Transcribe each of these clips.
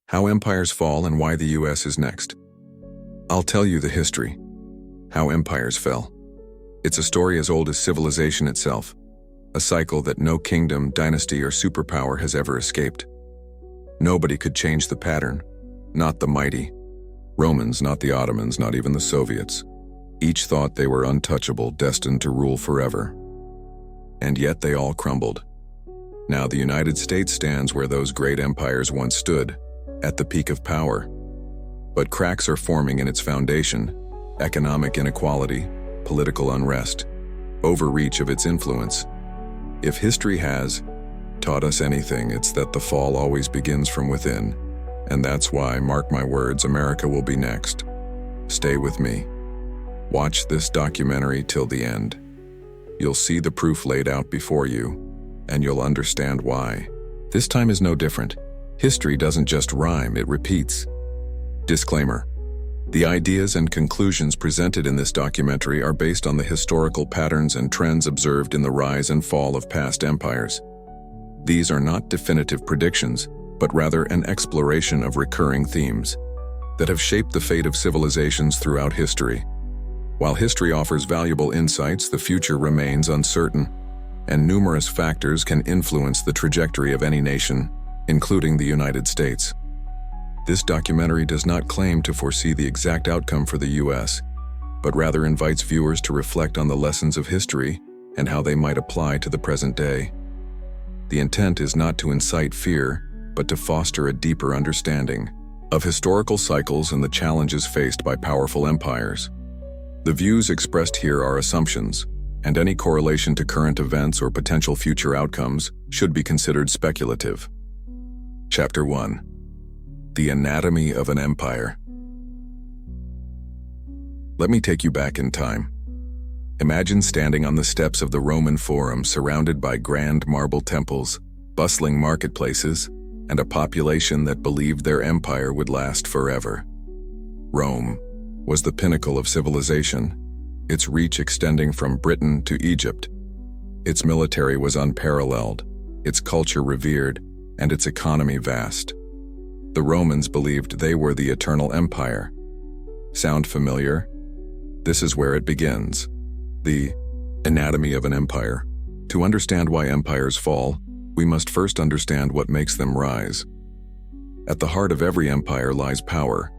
How empires fall and why the US is next. I'll tell you the history. How empires fell. It's a story as old as civilization itself, a cycle that no kingdom, dynasty, or superpower has ever escaped. Nobody could change the pattern, not the mighty. Romans, not the Ottomans, not even the Soviets. Each thought they were untouchable, destined to rule forever. And yet they all crumbled. Now the United States stands where those great empires once stood, at the peak of power. But cracks are forming in its foundation: economic inequality, political unrest, overreach of its influence. If history has taught us anything, it's that the fall always begins from within. And that's why, mark my words, America will be next. Stay with me. Watch this documentary till the end. You'll see the proof laid out before you, and you'll understand why. This time is no different. History doesn't just rhyme, it repeats. Disclaimer: the ideas and conclusions presented in this documentary are based on the historical patterns and trends observed in the rise and fall of past empires. These are not definitive predictions, but rather an exploration of recurring themes that have shaped the fate of civilizations throughout history. While history offers valuable insights, the future remains uncertain, and numerous factors can influence the trajectory of any nation, including the United States. This documentary does not claim to foresee the exact outcome for the US, but rather invites viewers to reflect on the lessons of history and how they might apply to the present day. The intent is not to incite fear, but to foster a deeper understanding of historical cycles and the challenges faced by powerful empires. The views expressed here are assumptions, and any correlation to current events or potential future outcomes should be considered speculative. Chapter 1. The Anatomy of an Empire. Let me take you back in time. Imagine standing on the steps of the Roman Forum, surrounded by grand marble temples, bustling marketplaces, and a population that believed their empire would last forever. Rome was the pinnacle of civilization, its reach extending from Britain to Egypt. Its military was unparalleled, its culture revered, and its economy vast. The Romans believed they were the eternal empire. Sound familiar? This is where it begins. The anatomy of an empire. To understand why empires fall, we must first understand what makes them rise. At the heart of every empire lies power: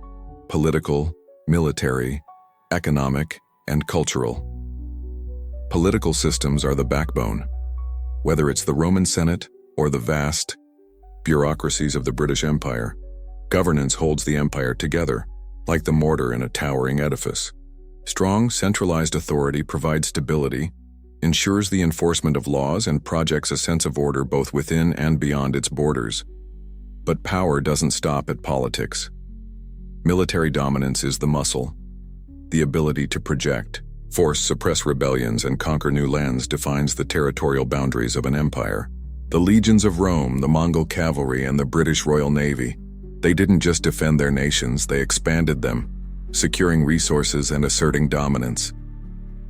political, military, economic, and cultural. Political systems are the backbone. Whether it's the Roman Senate or the vast bureaucracies of the British Empire, governance holds the empire together, like the mortar in a towering edifice. Strong, centralized authority provides stability, ensures the enforcement of laws, and projects a sense of order both within and beyond its borders. But power doesn't stop at politics. Military dominance is the muscle. The ability to project, force, suppress rebellions, and conquer new lands defines the territorial boundaries of an empire. The legions of Rome, the Mongol cavalry, and the British Royal Navy, they didn't just defend their nations, they expanded them, securing resources and asserting dominance.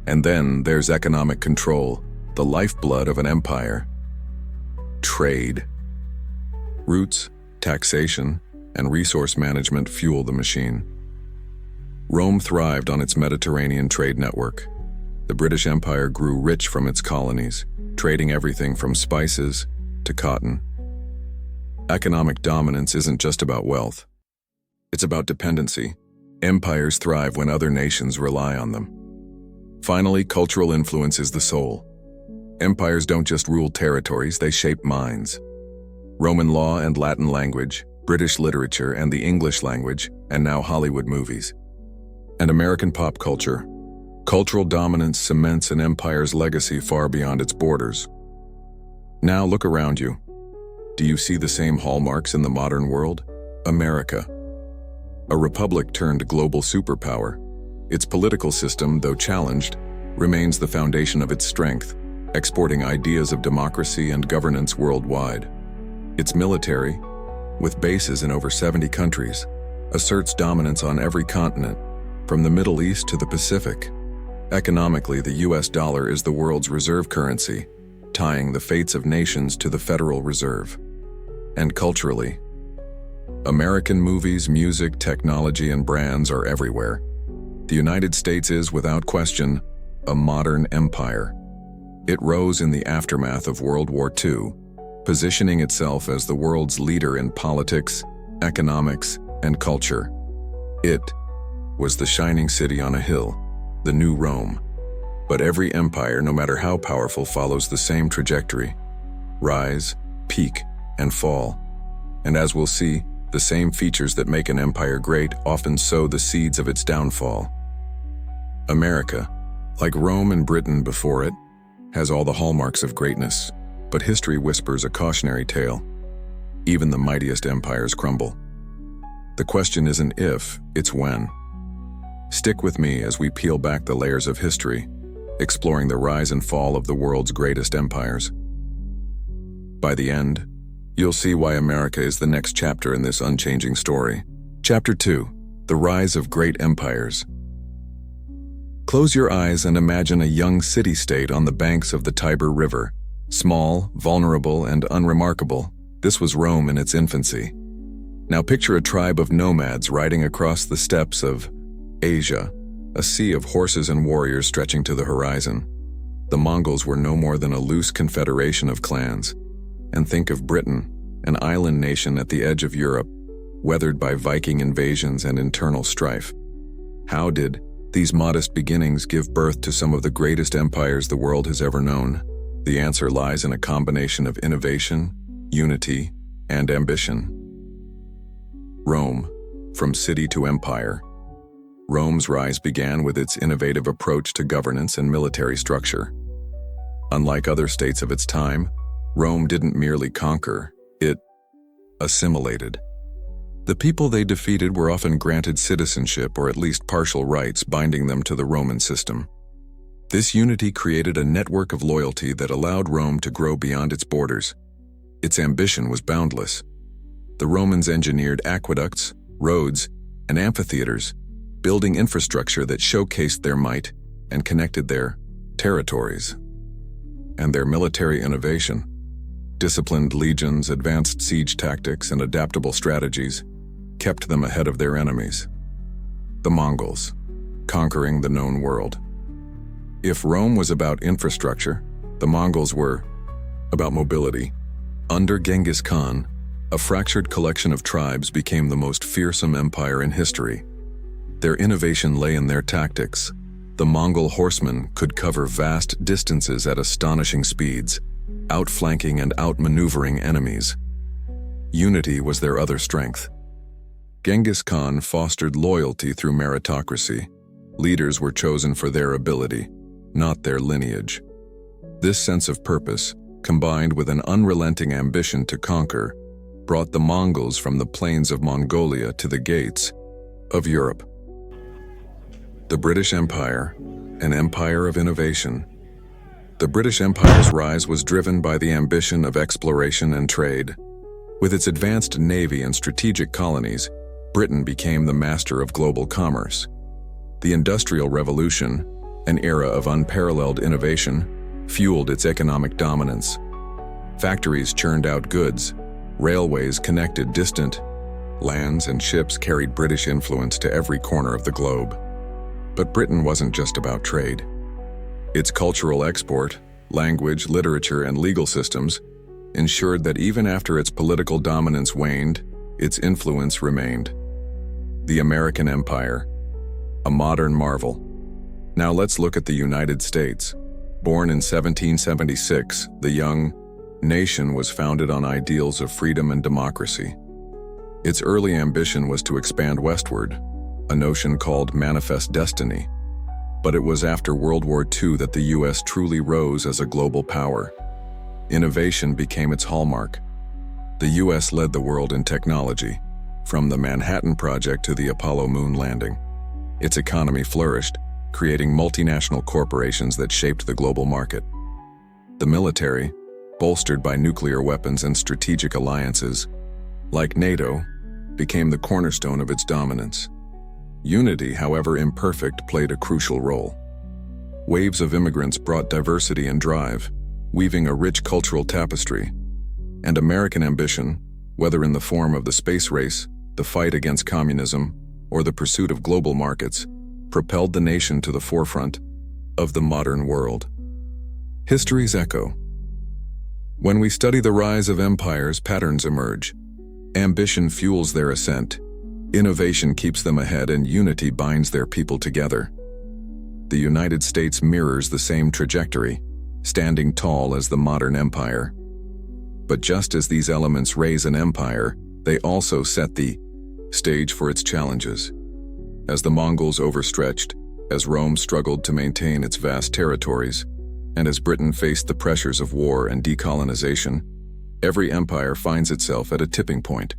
And then there's economic control, the lifeblood of an empire. Trade. Routes, taxation, and resource management fuel the machine. Rome thrived on its Mediterranean trade network. The British Empire grew rich from its colonies, trading everything from spices to cotton. Economic dominance isn't just about wealth. It's about dependency. Empires thrive when other nations rely on them. Finally, cultural influence is the soul. Empires don't just rule territories, they shape minds. Roman law and Latin language, British literature and the English language, and now Hollywood movies. And American pop culture. Cultural dominance cements an empire's legacy far beyond its borders. Now look around you. Do you see the same hallmarks in the modern world? America. A republic turned global superpower. Its political system, though challenged, remains the foundation of its strength, exporting ideas of democracy and governance worldwide. Its military, with bases in over 70 countries, asserts dominance on every continent, from the Middle East to the Pacific. Economically, the US dollar is the world's reserve currency, tying the fates of nations to the Federal Reserve. And culturally, American movies, music, technology, and brands are everywhere. The United States is, without question, a modern empire. It rose in the aftermath of World War II, positioning itself as the world's leader in politics, economics, and culture. It was the shining city on a hill, the new Rome. But every empire, no matter how powerful, follows the same trajectory: rise, peak, and fall. And as we'll see, the same features that make an empire great often sow the seeds of its downfall. America, like Rome and Britain before it, has all the hallmarks of greatness, but history whispers a cautionary tale. Even the mightiest empires crumble. The question isn't if, it's when. Stick with me as we peel back the layers of history, exploring the rise and fall of the world's greatest empires. By the end, you'll see why America is the next chapter in this unchanging story. Chapter 2: The Rise of Great Empires. Close your eyes and imagine a young city-state on the banks of the Tiber River. Small, vulnerable, and unremarkable, this was Rome in its infancy. Now picture a tribe of nomads riding across the steppes of Asia, a sea of horses and warriors stretching to the horizon. The Mongols were no more than a loose confederation of clans. And think of Britain, an island nation at the edge of Europe, weathered by Viking invasions and internal strife. How did these modest beginnings give birth to some of the greatest empires the world has ever known? The answer lies in a combination of innovation, unity, and ambition. Rome, from city to empire. Rome's rise began with its innovative approach to governance and military structure. Unlike other states of its time, Rome didn't merely conquer, it assimilated. The people they defeated were often granted citizenship or at least partial rights, binding them to the Roman system. This unity created a network of loyalty that allowed Rome to grow beyond its borders. Its ambition was boundless. The Romans engineered aqueducts, roads, and amphitheaters, building infrastructure that showcased their might and connected their territories. And their military innovation, disciplined legions, advanced siege tactics, and adaptable strategies, kept them ahead of their enemies. The Mongols, conquering the known world. If Rome was about infrastructure, the Mongols were about mobility. Under Genghis Khan, a fractured collection of tribes became the most fearsome empire in history. Their innovation lay in their tactics. The Mongol horsemen could cover vast distances at astonishing speeds, outflanking and outmaneuvering enemies. Unity was their other strength. Genghis Khan fostered loyalty through meritocracy. Leaders were chosen for their ability, not their lineage. This sense of purpose, combined with an unrelenting ambition to conquer, brought the Mongols from the plains of Mongolia to the gates of Europe. The British Empire, an empire of innovation. The British Empire's rise was driven by the ambition of exploration and trade. With its advanced navy and strategic colonies, Britain became the master of global commerce. The Industrial Revolution, an era of unparalleled innovation, fueled its economic dominance. Factories churned out goods, railways connected distant lands, and ships carried British influence to every corner of the globe. But Britain wasn't just about trade. Its cultural export, language, literature, and legal systems ensured that even after its political dominance waned, its influence remained. The American Empire, a modern marvel. Now let's look at the United States. Born in 1776, the young nation was founded on ideals of freedom and democracy. Its early ambition was to expand westward, a notion called manifest destiny. But it was after World War II that the U.S. truly rose as a global power. Innovation became its hallmark. The U.S. led the world in technology, from the Manhattan Project to the Apollo moon landing. Its economy flourished, creating multinational corporations that shaped the global market. The military, bolstered by nuclear weapons and strategic alliances, like NATO, became the cornerstone of its dominance. Unity, however imperfect, played a crucial role. Waves of immigrants brought diversity and drive, weaving a rich cultural tapestry. And American ambition, whether in the form of the space race, the fight against communism, or the pursuit of global markets, propelled the nation to the forefront of the modern world. History's echo. When we study the rise of empires, patterns emerge. Ambition fuels their ascent. Innovation keeps them ahead, and unity binds their people together. The United States mirrors the same trajectory, standing tall as the modern empire. But just as these elements raise an empire, they also set the stage for its challenges. As the Mongols overstretched, as Rome struggled to maintain its vast territories, and as Britain faced the pressures of war and decolonization, every empire finds itself at a tipping point.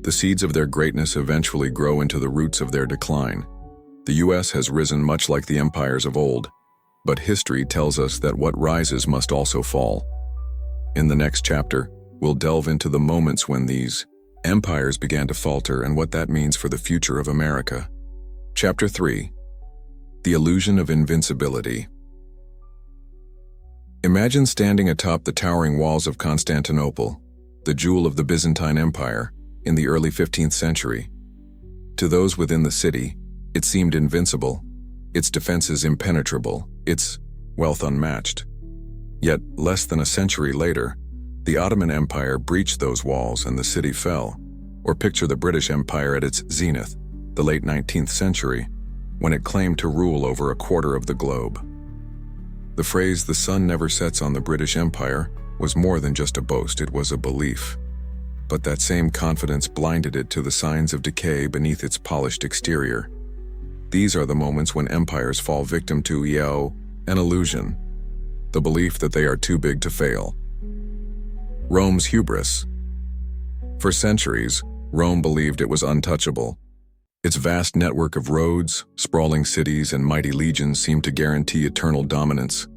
The seeds of their greatness eventually grow into the roots of their decline. The US has risen much like the empires of old, but history tells us that what rises must also fall. In the next chapter, we'll delve into the moments when these empires began to falter and what that means for the future of America. Chapter 3. The Illusion of Invincibility. Imagine standing atop the towering walls of Constantinople, the jewel of the Byzantine Empire, in the early 15th century. To those within the city, it seemed invincible, its defenses impenetrable, its wealth unmatched. Yet, less than a century later, the Ottoman Empire breached those walls and the city fell. Or picture the British Empire at its zenith, the late 19th century, when it claimed to rule over a quarter of the globe. The phrase, "the sun never sets on the British Empire," was more than just a boast, it was a belief. But that same confidence blinded it to the signs of decay beneath its polished exterior. These are the moments when empires fall victim to an illusion, the belief that they are too big to fail. Rome's hubris. For centuries, Rome believed it was untouchable. Its vast network of roads, sprawling cities, and mighty legions seemed to guarantee eternal dominance.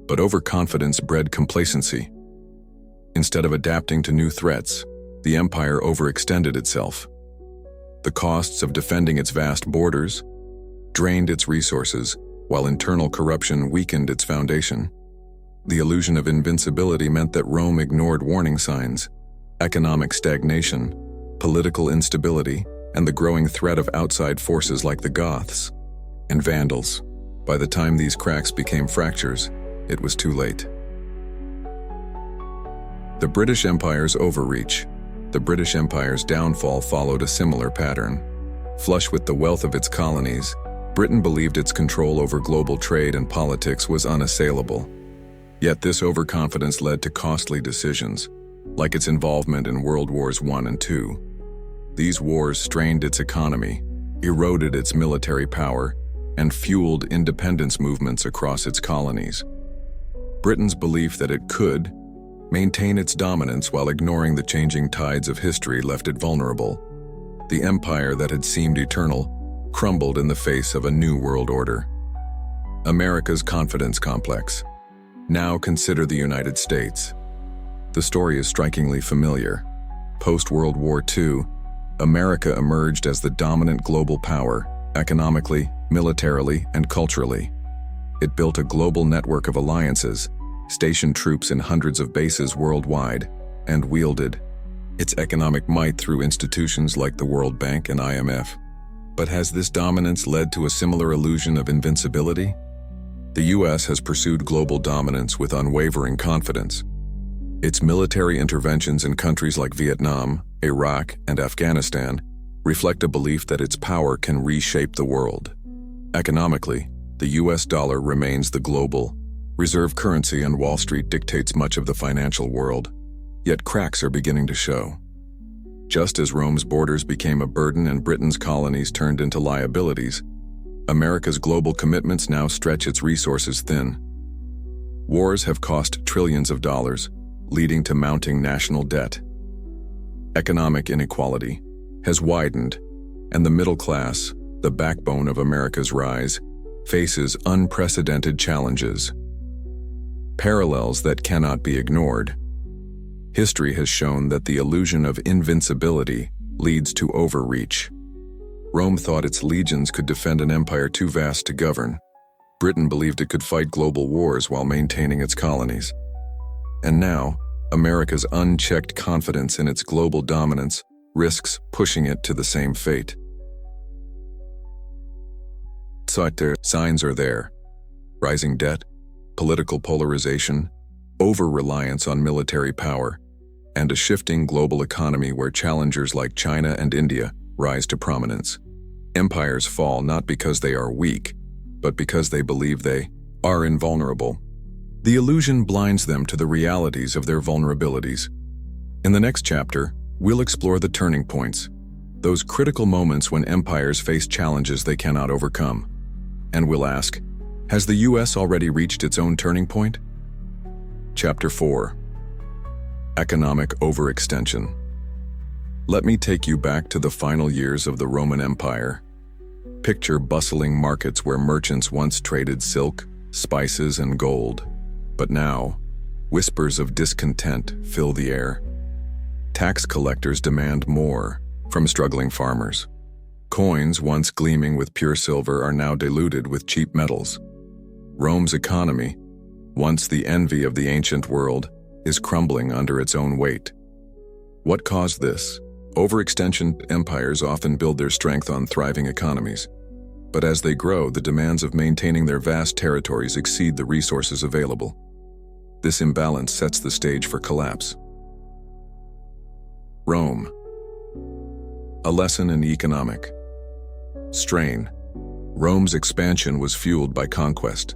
But overconfidence bred complacency. Instead of adapting to new threats, the empire overextended itself. The costs of defending its vast borders drained its resources, while internal corruption weakened its foundation. The illusion of invincibility meant that Rome ignored warning signs, economic stagnation, political instability, and the growing threat of outside forces like the Goths and Vandals. By the time these cracks became fractures, it was too late. The British Empire's overreach. The British Empire's downfall followed a similar pattern. Flush with the wealth of its colonies, Britain believed its control over global trade and politics was unassailable. Yet this overconfidence led to costly decisions, like its involvement in World Wars I and II. These wars strained its economy, eroded its military power, and fueled independence movements across its colonies. Britain's belief that it could maintain its dominance while ignoring the changing tides of history left it vulnerable. The empire that had seemed eternal crumbled in the face of a new world order. America's confidence complex. Now consider the United States. The story is strikingly familiar. Post-World War II, America emerged as the dominant global power, economically, militarily, and culturally. It built a global network of alliances, stationed troops in hundreds of bases worldwide, and wielded its economic might through institutions like the World Bank and IMF. But has this dominance led to a similar illusion of invincibility? The US has pursued global dominance with unwavering confidence. Its military interventions in countries like Vietnam, Iraq, and Afghanistan reflect a belief that its power can reshape the world. Economically, the US dollar remains the global reserve currency, and Wall Street dictates much of the financial world. Yet cracks are beginning to show. Just as Rome's borders became a burden and Britain's colonies turned into liabilities, America's global commitments now stretch its resources thin. Wars have cost trillions of dollars, leading to mounting national debt. Economic inequality has widened, and the middle class, the backbone of America's rise, faces unprecedented challenges. Parallels that cannot be ignored. History has shown that the illusion of invincibility leads to overreach. Rome thought its legions could defend an empire too vast to govern. Britain believed it could fight global wars while maintaining its colonies. And now, America's unchecked confidence in its global dominance risks pushing it to the same fate. Signs are there: rising debt, political polarization, over-reliance on military power, and a shifting global economy where challengers like China and India rise to prominence. Empires fall not because they are weak, but because they believe they are invulnerable. The illusion blinds them to the realities of their vulnerabilities. In the next chapter, we'll explore the turning points, those critical moments when empires face challenges they cannot overcome. And we'll ask, has the US already reached its own turning point? Chapter 4. Economic Overextension. Let me take you back to the final years of the Roman Empire. Picture bustling markets where merchants once traded silk, spices, and gold. But now, whispers of discontent fill the air. Tax collectors demand more from struggling farmers. Coins once gleaming with pure silver are now diluted with cheap metals. Rome's economy, once the envy of the ancient world, is crumbling under its own weight. What caused this? Overextension empires often build their strength on thriving economies. But as they grow, the demands of maintaining their vast territories exceed the resources available. This imbalance sets the stage for collapse. Rome. A lesson in economic strain. Rome's expansion was fueled by conquest.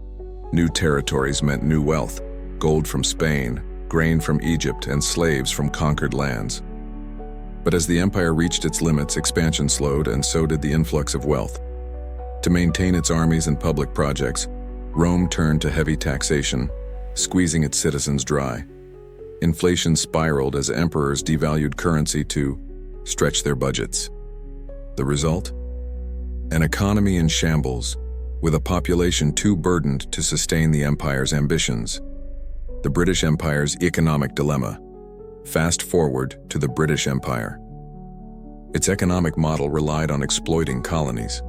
New territories meant new wealth: gold from Spain, grain from Egypt, and slaves from conquered lands. But as the empire reached its limits, expansion slowed, and so did the influx of wealth. To maintain its armies and public projects, Rome turned to heavy taxation, squeezing its citizens dry. Inflation spiraled as emperors devalued currency to stretch their budgets. The result? An economy in shambles, with a population too burdened to sustain the empire's ambitions. The British Empire's economic dilemma. Fast forward to the British Empire. Its economic model relied on exploiting colonies.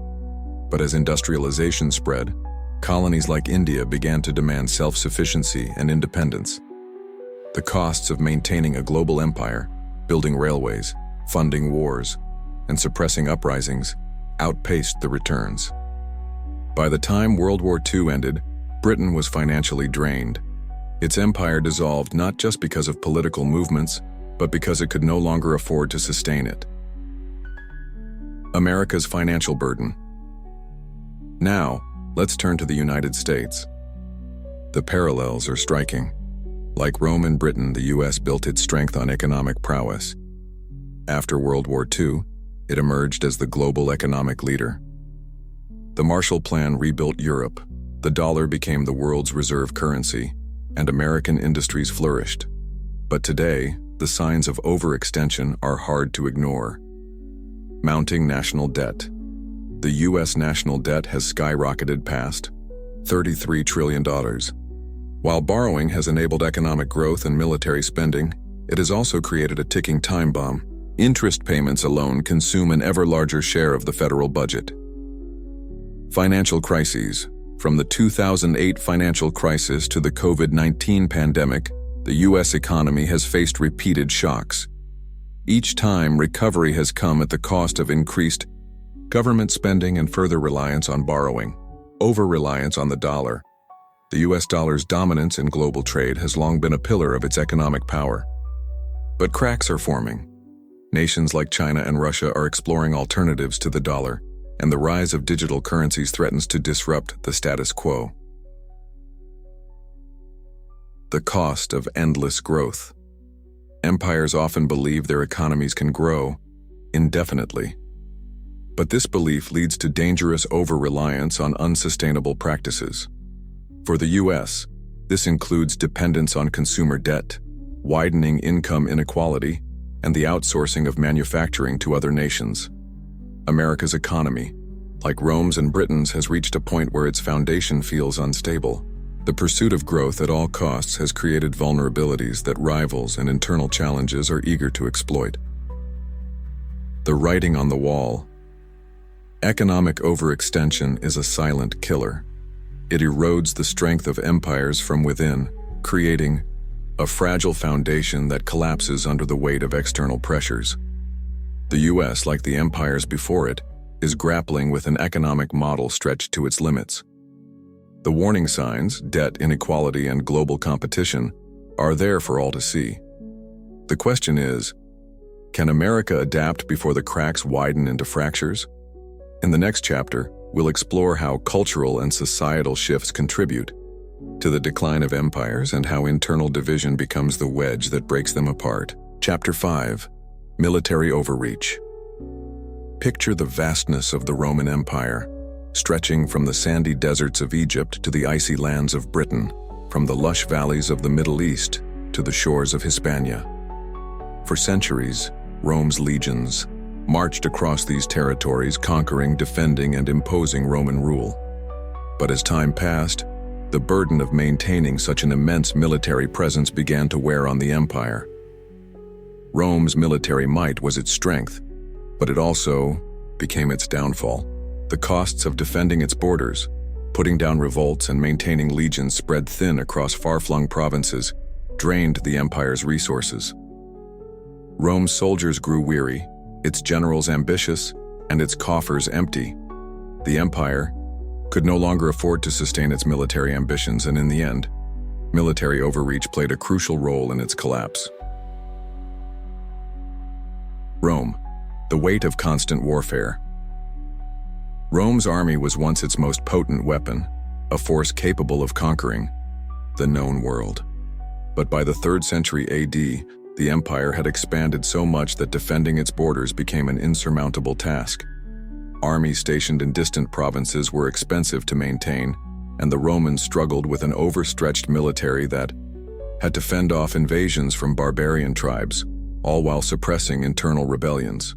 But as industrialization spread, colonies like India began to demand self-sufficiency and independence. The costs of maintaining a global empire, building railways, funding wars, and suppressing uprisings, outpaced the returns. By the time World War II ended, Britain was financially drained. Its empire dissolved not just because of political movements, but because it could no longer afford to sustain it. America's financial burden. Now, let's turn to the United States. The parallels are striking. Like Rome and Britain, the US built its strength on economic prowess. After World War II, it emerged as the global economic leader. The Marshall Plan rebuilt Europe, the dollar became the world's reserve currency, and American industries flourished. But today, the signs of overextension are hard to ignore. Mounting national debt. The US national debt has skyrocketed past $33 trillion. While borrowing has enabled economic growth and military spending, it has also created a ticking time bomb. Interest payments alone consume an ever larger share of the federal budget. Financial crises. From the 2008 financial crisis to the COVID-19 pandemic, the US economy has faced repeated shocks. Each time, recovery has come at the cost of increased government spending and further reliance on borrowing. Over-reliance on the dollar. The US dollar's dominance in global trade has long been a pillar of its economic power. But cracks are forming. Nations like China and Russia are exploring alternatives to the dollar, and the rise of digital currencies threatens to disrupt the status quo. The cost of endless growth. Empires often believe their economies can grow indefinitely. But this belief leads to dangerous over-reliance on unsustainable practices. For the US, this includes dependence on consumer debt, widening income inequality, and the outsourcing of manufacturing to other nations. America's economy, like Rome's and Britain's, has reached a point where its foundation feels unstable. The pursuit of growth at all costs has created vulnerabilities that rivals and internal challenges are eager to exploit. The writing on the wall. Economic overextension is a silent killer. It erodes the strength of empires from within, creating a fragile foundation that collapses under the weight of external pressures. The US, like the empires before it, is grappling with an economic model stretched to its limits. The warning signs, debt, inequality, and global competition, are there for all to see. The question is, can America adapt before the cracks widen into fractures? In the next chapter, we'll explore how cultural and societal shifts contribute to the decline of empires and how internal division becomes the wedge that breaks them apart. Chapter 5. Military Overreach. Picture the vastness of the Roman Empire, stretching from the sandy deserts of Egypt to the icy lands of Britain, from the lush valleys of the Middle East to the shores of Hispania. For centuries, Rome's legions marched across these territories, conquering, defending, and imposing Roman rule. But as time passed, the burden of maintaining such an immense military presence began to wear on the empire. Rome's military might was its strength, but it also became its downfall. The costs of defending its borders, putting down revolts, and maintaining legions spread thin across far-flung provinces drained the empire's resources. Rome's soldiers grew weary, its generals ambitious, and its coffers empty. The empire could no longer afford to sustain its military ambitions, and in the end, military overreach played a crucial role in its collapse. Rome, the weight of constant warfare. Rome's army was once its most potent weapon, a force capable of conquering the known world. But by the 3rd century AD, the empire had expanded so much that defending its borders became an insurmountable task. Armies stationed in distant provinces were expensive to maintain, and the Romans struggled with an overstretched military that had to fend off invasions from barbarian tribes, all while suppressing internal rebellions.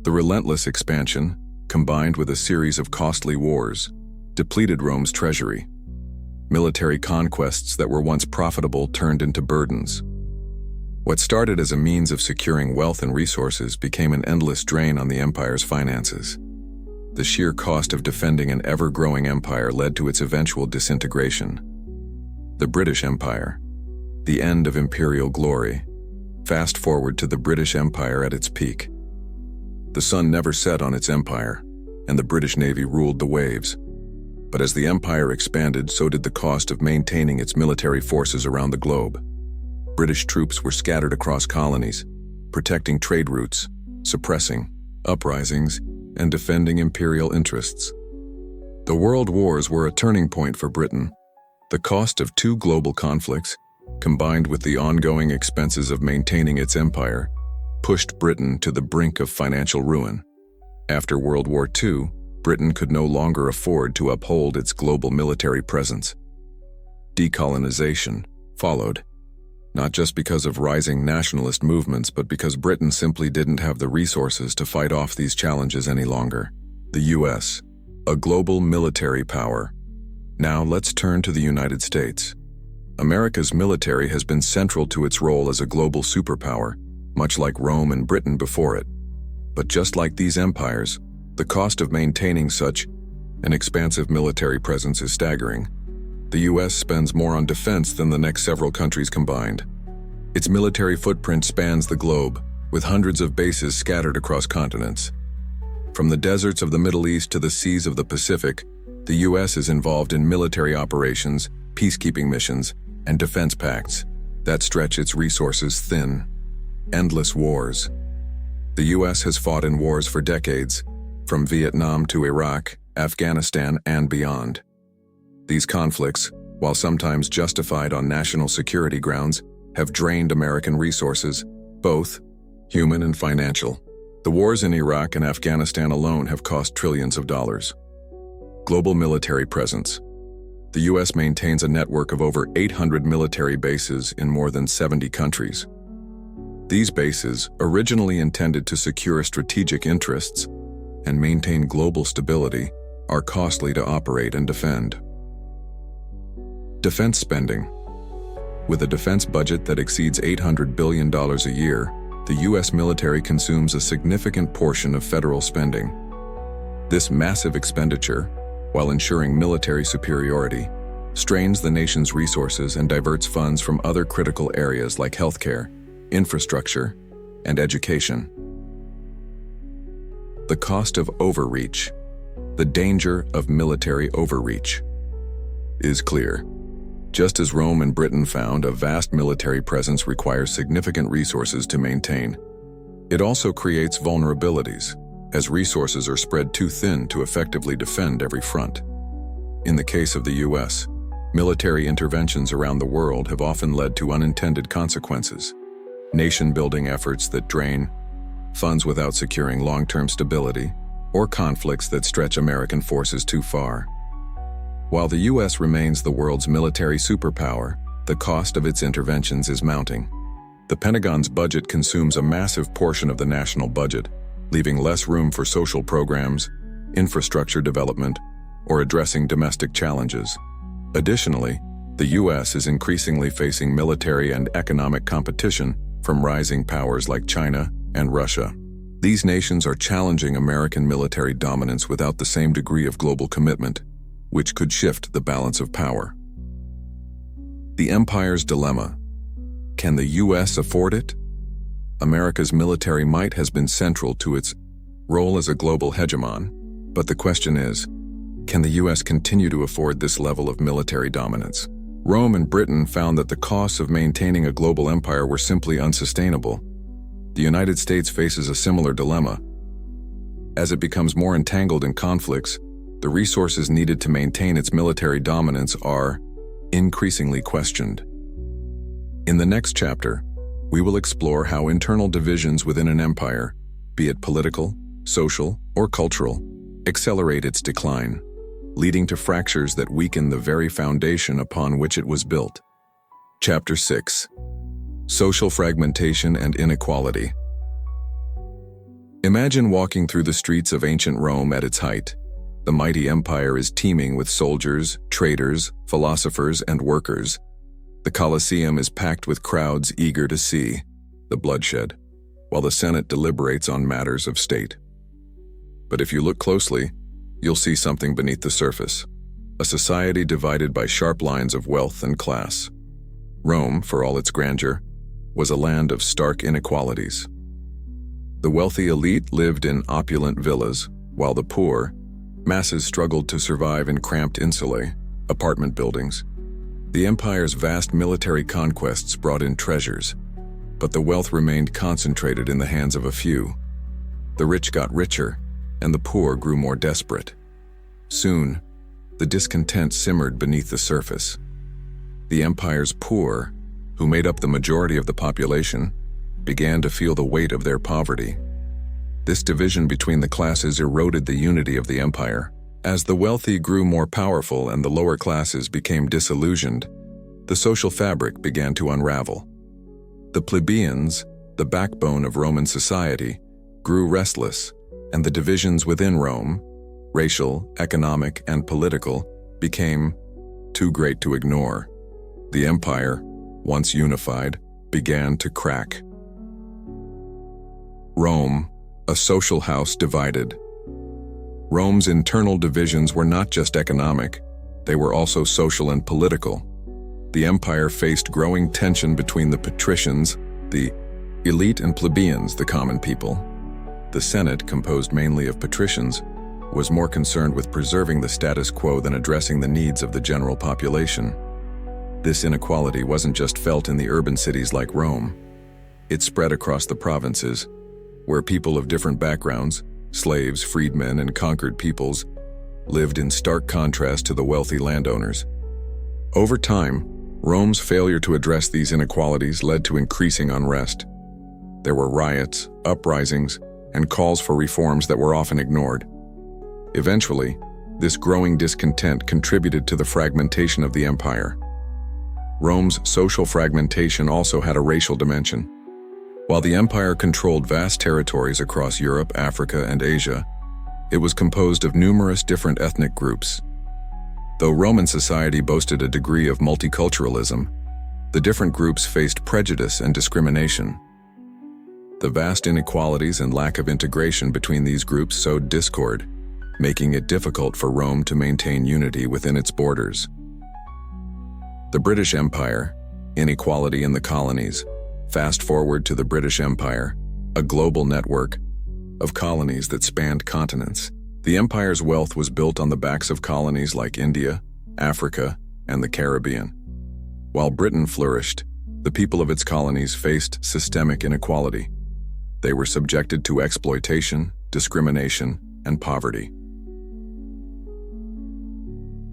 The relentless expansion, combined with a series of costly wars, depleted Rome's treasury. Military conquests that were once profitable turned into burdens. What started as a means of securing wealth and resources became an endless drain on the empire's finances. The sheer cost of defending an ever-growing empire led to its eventual disintegration. The British Empire, the end of imperial glory. Fast forward to the British Empire at its peak. The sun never set on its empire, and the British Navy ruled the waves. But as the empire expanded, so did the cost of maintaining its military forces around the globe. British troops were scattered across colonies, protecting trade routes, suppressing uprisings, and defending imperial interests. The world wars were a turning point for Britain. The cost of 2 global conflicts, combined with the ongoing expenses of maintaining its empire, pushed Britain to the brink of financial ruin. After World War II, Britain could no longer afford to uphold its global military presence. Decolonization followed, not just because of rising nationalist movements, but because Britain simply didn't have the resources to fight off these challenges any longer. The US, a global military power. Now let's turn to the United States. America's military has been central to its role as a global superpower, much like Rome and Britain before it. But just like these empires, the cost of maintaining such an expansive military presence is staggering. The US spends more on defense than the next several countries combined. Its military footprint spans the globe, with hundreds of bases scattered across continents. From the deserts of the Middle East to the seas of the Pacific, the US is involved in military operations, peacekeeping missions, and defense pacts that stretch its resources thin. Endless wars. The US has fought in wars for decades, from Vietnam to Iraq, Afghanistan, and beyond. These conflicts, while sometimes justified on national security grounds, have drained American resources, both human and financial. The wars in Iraq and Afghanistan alone have cost trillions of dollars. Global military presence. The US maintains a network of over 800 military bases in more than 70 countries. These bases, originally intended to secure strategic interests and maintain global stability, are costly to operate and defend. Defense spending. With a defense budget that exceeds $800 billion a year, the US military consumes a significant portion of federal spending. This massive expenditure, while ensuring military superiority, strains the nation's resources and diverts funds from other critical areas like healthcare, infrastructure, and education. The cost of overreach, the danger of military overreach, is clear. Just as Rome and Britain found a vast military presence requires significant resources to maintain, it also creates vulnerabilities, as resources are spread too thin to effectively defend every front. In the case of the US, military interventions around the world have often led to unintended consequences, nation-building efforts that drain funds without securing long-term stability, or conflicts that stretch American forces too far. While the US remains the world's military superpower, the cost of its interventions is mounting. The Pentagon's budget consumes a massive portion of the national budget, leaving less room for social programs, infrastructure development, or addressing domestic challenges. Additionally, the US is increasingly facing military and economic competition from rising powers like China and Russia. These nations are challenging American military dominance without the same degree of global commitment, which could shift the balance of power. The empire's dilemma. Can the US afford it? America's military might has been central to its role as a global hegemon, but the question is, can the US continue to afford this level of military dominance? Rome and Britain found that the costs of maintaining a global empire were simply unsustainable. The United States faces a similar dilemma. As it becomes more entangled in conflicts, the resources needed to maintain its military dominance are increasingly questioned. In the next chapter, we will explore how internal divisions within an empire, be it political, social, or cultural, accelerate its decline, leading to fractures that weaken the very foundation upon which it was built. Chapter 6: Social Fragmentation and Inequality. Imagine walking through the streets of ancient Rome at its height. The mighty empire is teeming with soldiers, traders, philosophers, and workers. The Colosseum is packed with crowds eager to see the bloodshed, while the Senate deliberates on matters of state. But if you look closely, you'll see something beneath the surface: a society divided by sharp lines of wealth and class. Rome, for all its grandeur, was a land of stark inequalities. The wealthy elite lived in opulent villas, while the poor, masses struggled to survive in cramped insulae, apartment buildings. The empire's vast military conquests brought in treasures, but the wealth remained concentrated in the hands of a few. The rich got richer, and the poor grew more desperate. Soon, the discontent simmered beneath the surface. The empire's poor, who made up the majority of the population, began to feel the weight of their poverty. This division between the classes eroded the unity of the empire. As the wealthy grew more powerful and the lower classes became disillusioned, the social fabric began to unravel. The plebeians, the backbone of Roman society, grew restless, and the divisions within Rome, racial, economic, and political, became too great to ignore. The empire, once unified, began to crack. Rome, a social house divided. Rome's internal divisions were not just economic, they were also social and political. The empire faced growing tension between the patricians, the elite, and plebeians, the common people. The Senate, composed mainly of patricians, was more concerned with preserving the status quo than addressing the needs of the general population. This inequality wasn't just felt in the urban cities like Rome. It spread across the provinces, where people of different backgrounds, slaves, freedmen, and conquered peoples, lived in stark contrast to the wealthy landowners. Over time, Rome's failure to address these inequalities led to increasing unrest. There were riots, uprisings, and calls for reforms that were often ignored. Eventually, this growing discontent contributed to the fragmentation of the empire. Rome's social fragmentation also had a racial dimension. While the empire controlled vast territories across Europe, Africa, and Asia, it was composed of numerous different ethnic groups. Though Roman society boasted a degree of multiculturalism, the different groups faced prejudice and discrimination. The vast inequalities and lack of integration between these groups sowed discord, making it difficult for Rome to maintain unity within its borders. The British Empire, inequality in the colonies. Fast forward to the British Empire, a global network of colonies that spanned continents. The empire's wealth was built on the backs of colonies like India, Africa, and the Caribbean. While Britain flourished, the people of its colonies faced systemic inequality. They were subjected to exploitation, discrimination, and poverty.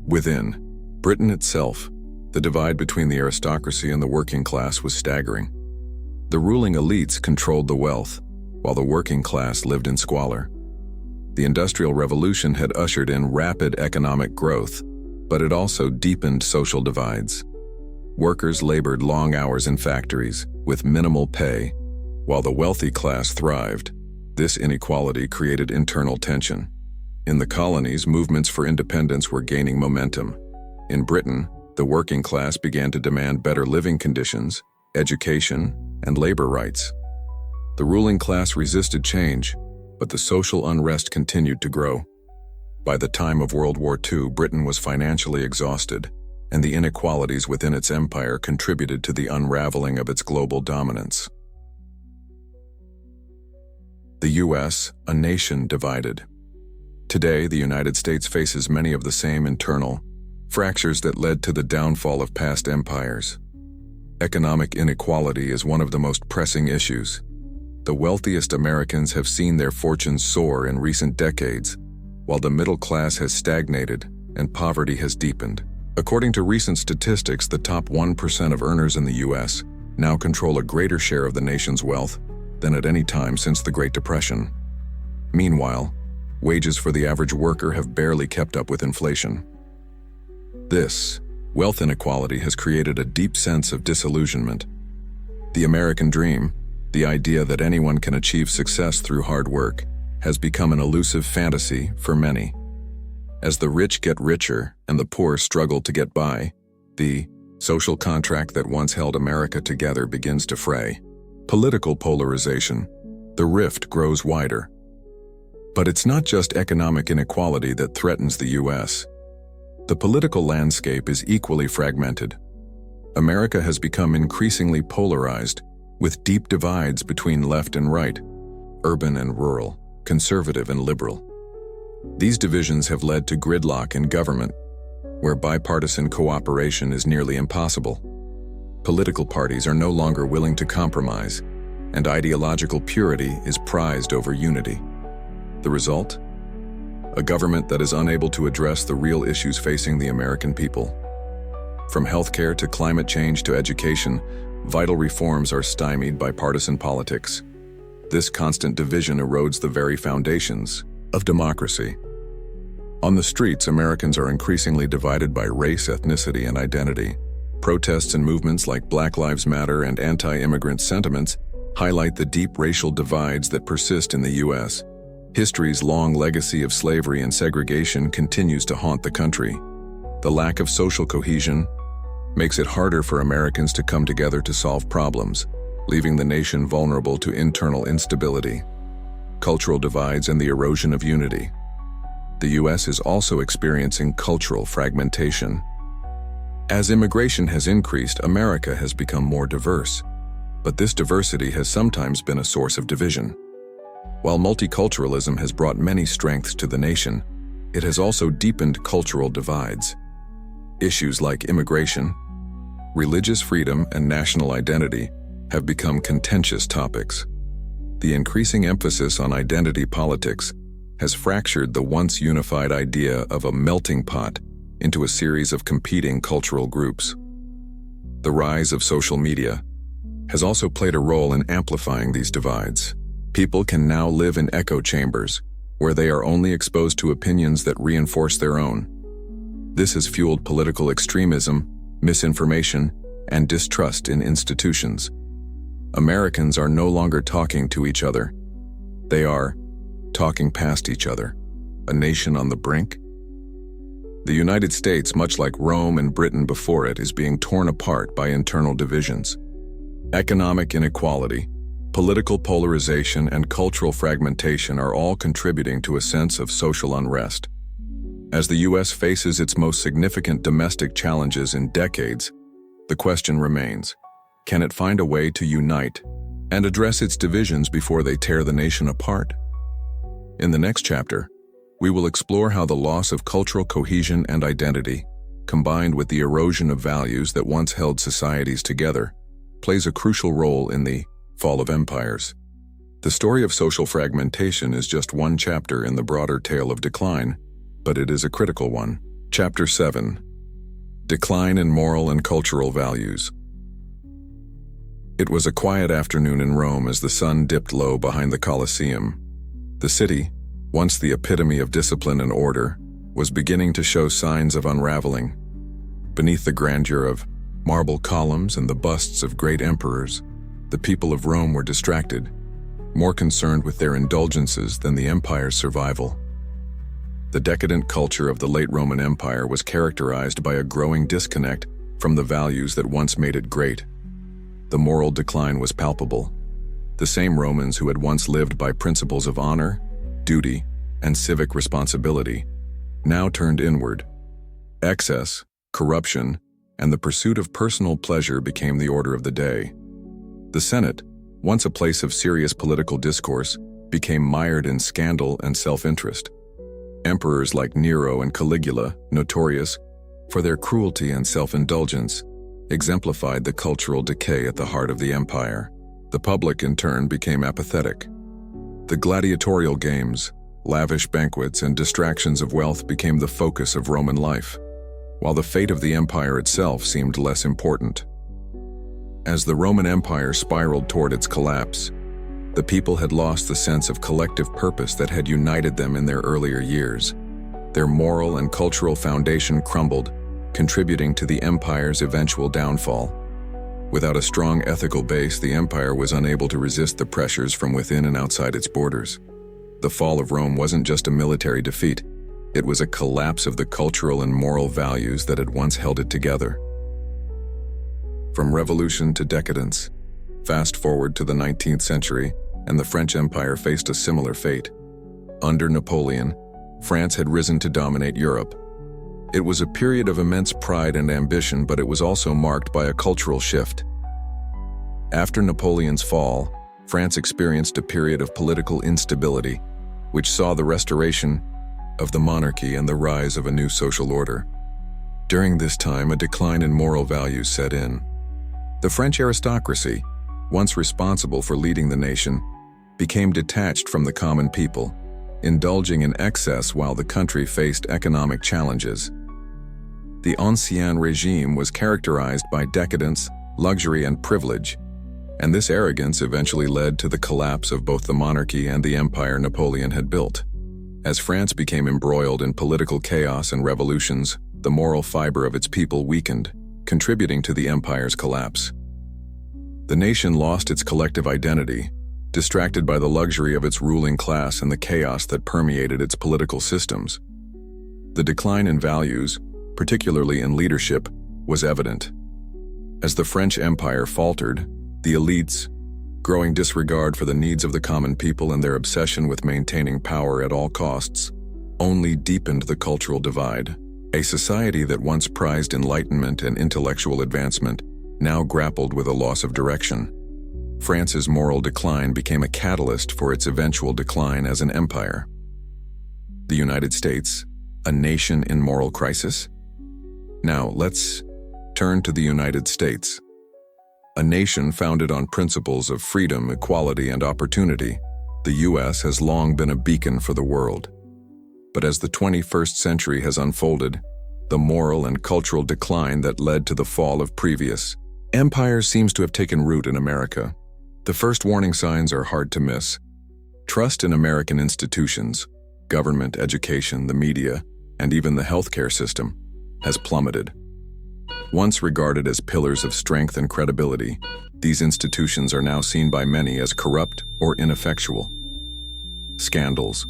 Within Britain itself, the divide between the aristocracy and the working class was staggering. The ruling elites controlled the wealth, while the working class lived in squalor. The Industrial Revolution had ushered in rapid economic growth, but it also deepened social divides. Workers labored long hours in factories, with minimal pay, while the wealthy class thrived. This inequality created internal tension. In the colonies, movements for independence were gaining momentum. In Britain, the working class began to demand better living conditions, education, and labor rights. The ruling class resisted change, but the social unrest continued to grow. By the time of World War II, Britain was financially exhausted, and the inequalities within its empire contributed to the unraveling of its global dominance. The U.S., a nation divided. Today, the United States faces many of the same internal fractures that led to the downfall of past empires. Economic inequality is one of the most pressing issues. The wealthiest Americans have seen their fortunes soar in recent decades, while the middle class has stagnated and poverty has deepened. According to recent statistics, the top 1% of earners in the U.S. now control a greater share of the nation's wealth than at any time since the Great Depression. Meanwhile, wages for the average worker have barely kept up with inflation. This wealth inequality has created a deep sense of disillusionment. The American dream, the idea that anyone can achieve success through hard work, has become an elusive fantasy for many. As the rich get richer and the poor struggle to get by, the social contract that once held America together begins to fray. Political polarization. The rift grows wider. But it's not just economic inequality that threatens the U.S. The political landscape is equally fragmented. America has become increasingly polarized, with deep divides between left and right, urban and rural, conservative and liberal. These divisions have led to gridlock in government, where bipartisan cooperation is nearly impossible. Political parties are no longer willing to compromise, and ideological purity is prized over unity. The result? A government that is unable to address the real issues facing the American people. From healthcare to climate change to education, vital reforms are stymied by partisan politics. This constant division erodes the very foundations of democracy. On the streets, Americans are increasingly divided by race, ethnicity, and identity. Protests and movements like Black Lives Matter and anti-immigrant sentiments highlight the deep racial divides that persist in the U.S. History's long legacy of slavery and segregation continues to haunt the country. The lack of social cohesion makes it harder for Americans to come together to solve problems, leaving the nation vulnerable to internal instability, cultural divides, and the erosion of unity. The U.S. is also experiencing cultural fragmentation. As immigration has increased, America has become more diverse, but this diversity has sometimes been a source of division. While multiculturalism has brought many strengths to the nation, it has also deepened cultural divides. Issues like immigration, religious freedom, and national identity have become contentious topics. The increasing emphasis on identity politics has fractured the once unified idea of a melting pot into a series of competing cultural groups. The rise of social media has also played a role in amplifying these divides. People can now live in echo chambers, where they are only exposed to opinions that reinforce their own. This has fueled political extremism, misinformation, and distrust in institutions. Americans are no longer talking to each other. They are talking past each other. A nation on the brink? The United States, much like Rome and Britain before it, is being torn apart by internal divisions. Economic inequality, political polarization, and cultural fragmentation are all contributing to a sense of social unrest. As the U.S. faces its most significant domestic challenges in decades, The question remains, can it find a way to unite and address its divisions before they tear the nation apart? In the next chapter, we will explore how the loss of cultural cohesion and identity, combined with the erosion of values that once held societies together, plays a crucial role in the fall of empires. The story of social fragmentation is just one chapter in the broader tale of decline, but it is a critical one. Chapter 7. Decline in Moral and Cultural Values. It was a quiet afternoon in Rome as the sun dipped low behind the Colosseum. The city, once the epitome of discipline and order, was beginning to show signs of unraveling. Beneath the grandeur of marble columns and the busts of great emperors, the people of Rome were distracted, more concerned with their indulgences than the empire's survival. The decadent culture of the late Roman Empire was characterized by a growing disconnect from the values that once made it great. The moral decline was palpable. The same Romans who had once lived by principles of honor, duty, and civic responsibility now turned inward. Excess, corruption, and the pursuit of personal pleasure became the order of the day. The Senate, once a place of serious political discourse, became mired in scandal and self-interest. Emperors like Nero and Caligula, notorious for their cruelty and self-indulgence, exemplified the cultural decay at the heart of the empire. The public, in turn, became apathetic. The gladiatorial games, lavish banquets, and distractions of wealth became the focus of Roman life, while the fate of the empire itself seemed less important. As the Roman Empire spiraled toward its collapse, the people had lost the sense of collective purpose that had united them in their earlier years. Their moral and cultural foundation crumbled, contributing to the empire's eventual downfall. Without a strong ethical base, the empire was unable to resist the pressures from within and outside its borders. The fall of Rome wasn't just a military defeat, it was a collapse of the cultural and moral values that had once held it together. From revolution to decadence, fast forward to the 19th century, and the French Empire faced a similar fate. Under Napoleon, France had risen to dominate Europe. It was a period of immense pride and ambition, but it was also marked by a cultural shift. After Napoleon's fall, France experienced a period of political instability, which saw the restoration of the monarchy and the rise of a new social order. During this time, a decline in moral values set in. The French aristocracy, once responsible for leading the nation, became detached from the common people, indulging in excess while the country faced economic challenges. The Ancien Regime was characterized by decadence, luxury, and privilege, and this arrogance eventually led to the collapse of both the monarchy and the empire Napoleon had built. As France became embroiled in political chaos and revolutions, the moral fiber of its people weakened, contributing to the empire's collapse. The nation lost its collective identity, distracted by the luxury of its ruling class and the chaos that permeated its political systems. The decline in values, particularly in leadership, was evident. As the French Empire faltered, the elites, growing disregard for the needs of the common people and their obsession with maintaining power at all costs, only deepened the cultural divide. A society that once prized enlightenment and intellectual advancement now grappled with a loss of direction. France's moral decline became a catalyst for its eventual decline as an empire. The United States, a nation in moral crisis? Now, let's turn to the United States. A nation founded on principles of freedom, equality, and opportunity, the U.S. has long been a beacon for the world. But as the 21st century has unfolded, the moral and cultural decline that led to the fall of previous empires seems to have taken root in America. The first warning signs are hard to miss. Trust in American institutions, government, education, the media, and even the healthcare system has plummeted. Once regarded as pillars of strength and credibility, these institutions are now seen by many as corrupt or ineffectual. Scandals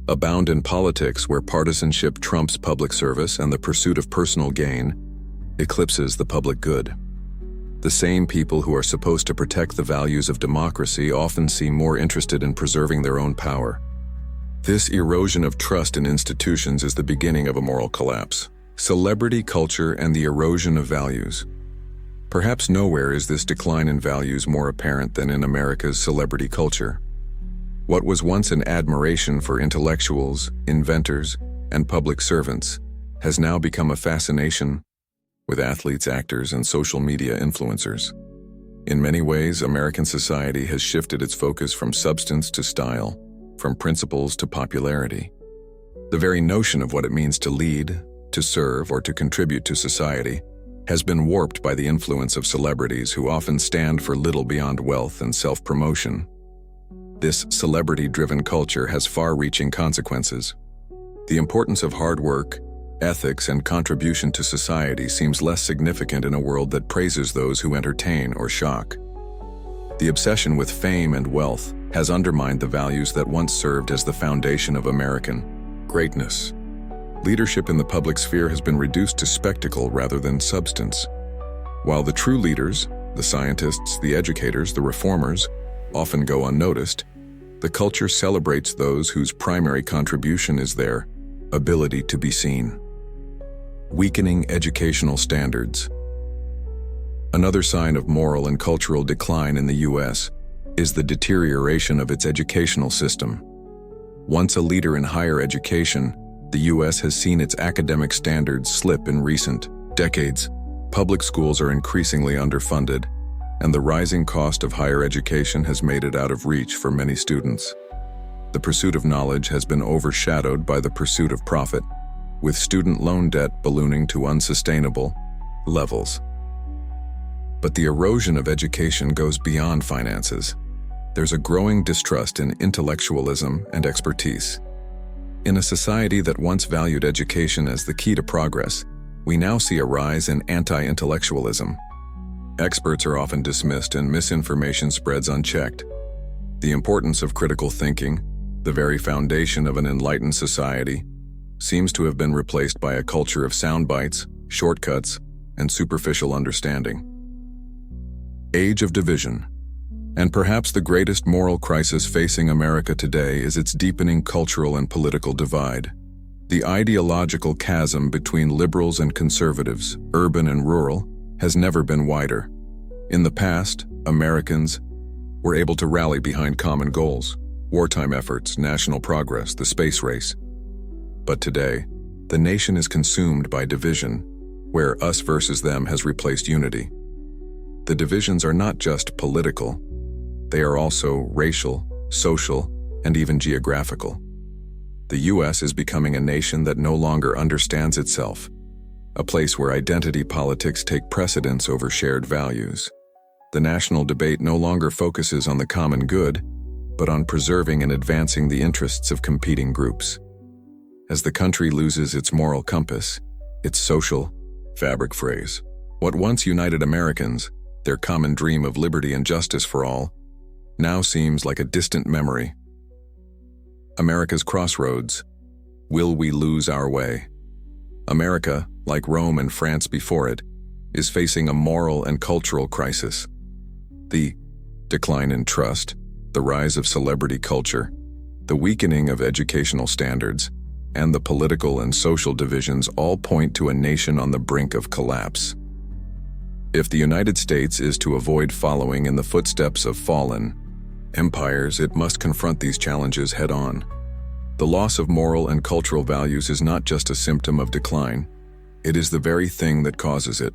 abound in politics where partisanship trumps public service and the pursuit of personal gain eclipses the public good. The same people who are supposed to protect the values of democracy often seem more interested in preserving their own power. This erosion of trust in institutions is the beginning of a moral collapse. Celebrity culture and the erosion of values. Perhaps nowhere is this decline in values more apparent than in America's celebrity culture. What was once an admiration for intellectuals, inventors, and public servants has now become a fascination with athletes, actors, and social media influencers. In many ways, American society has shifted its focus from substance to style, from principles to popularity. The very notion of what it means to lead, to serve, or to contribute to society has been warped by the influence of celebrities who often stand for little beyond wealth and self-promotion. This celebrity-driven culture has far-reaching consequences. The importance of hard work, ethics, and contribution to society seems less significant in a world that praises those who entertain or shock. The obsession with fame and wealth has undermined the values that once served as the foundation of American greatness. Leadership in the public sphere has been reduced to spectacle rather than substance. While the true leaders, the scientists, the educators, the reformers, often go unnoticed, the culture celebrates those whose primary contribution is their ability to be seen. Weakening educational standards. Another sign of moral and cultural decline in the U.S. is the deterioration of its educational system. Once a leader in higher education, the U.S. has seen its academic standards slip in recent decades. Public schools are increasingly underfunded, and the rising cost of higher education has made it out of reach for many students. The pursuit of knowledge has been overshadowed by the pursuit of profit, with student loan debt ballooning to unsustainable levels. But the erosion of education goes beyond finances. There's a growing distrust in intellectualism and expertise. In a society that once valued education as the key to progress, we now see a rise in anti-intellectualism. Experts are often dismissed and misinformation spreads unchecked. The importance of critical thinking, the very foundation of an enlightened society, seems to have been replaced by a culture of sound bites, shortcuts, and superficial understanding. Age of division. And perhaps the greatest moral crisis facing America today is its deepening cultural and political divide. The ideological chasm between liberals and conservatives, urban and rural, has never been wider. In the past, Americans were able to rally behind common goals, wartime efforts, national progress, the space race. But today, the nation is consumed by division, where us versus them has replaced unity. The divisions are not just political, they are also racial, social, and even geographical. The U.S. is becoming a nation that no longer understands itself, a place where identity politics take precedence over shared values. The national debate no longer focuses on the common good, but on preserving and advancing the interests of competing groups. As the country loses its moral compass, its social fabric phrase, what once united Americans, their common dream of liberty and justice for all, now seems like a distant memory. America's crossroads. Will we lose our way? America, like Rome and France before it, is facing a moral and cultural crisis. The decline in trust, the rise of celebrity culture, the weakening of educational standards, and the political and social divisions all point to a nation on the brink of collapse. If the United States is to avoid following in the footsteps of fallen empires, it must confront these challenges head-on. The loss of moral and cultural values is not just a symptom of decline, it is the very thing that causes it.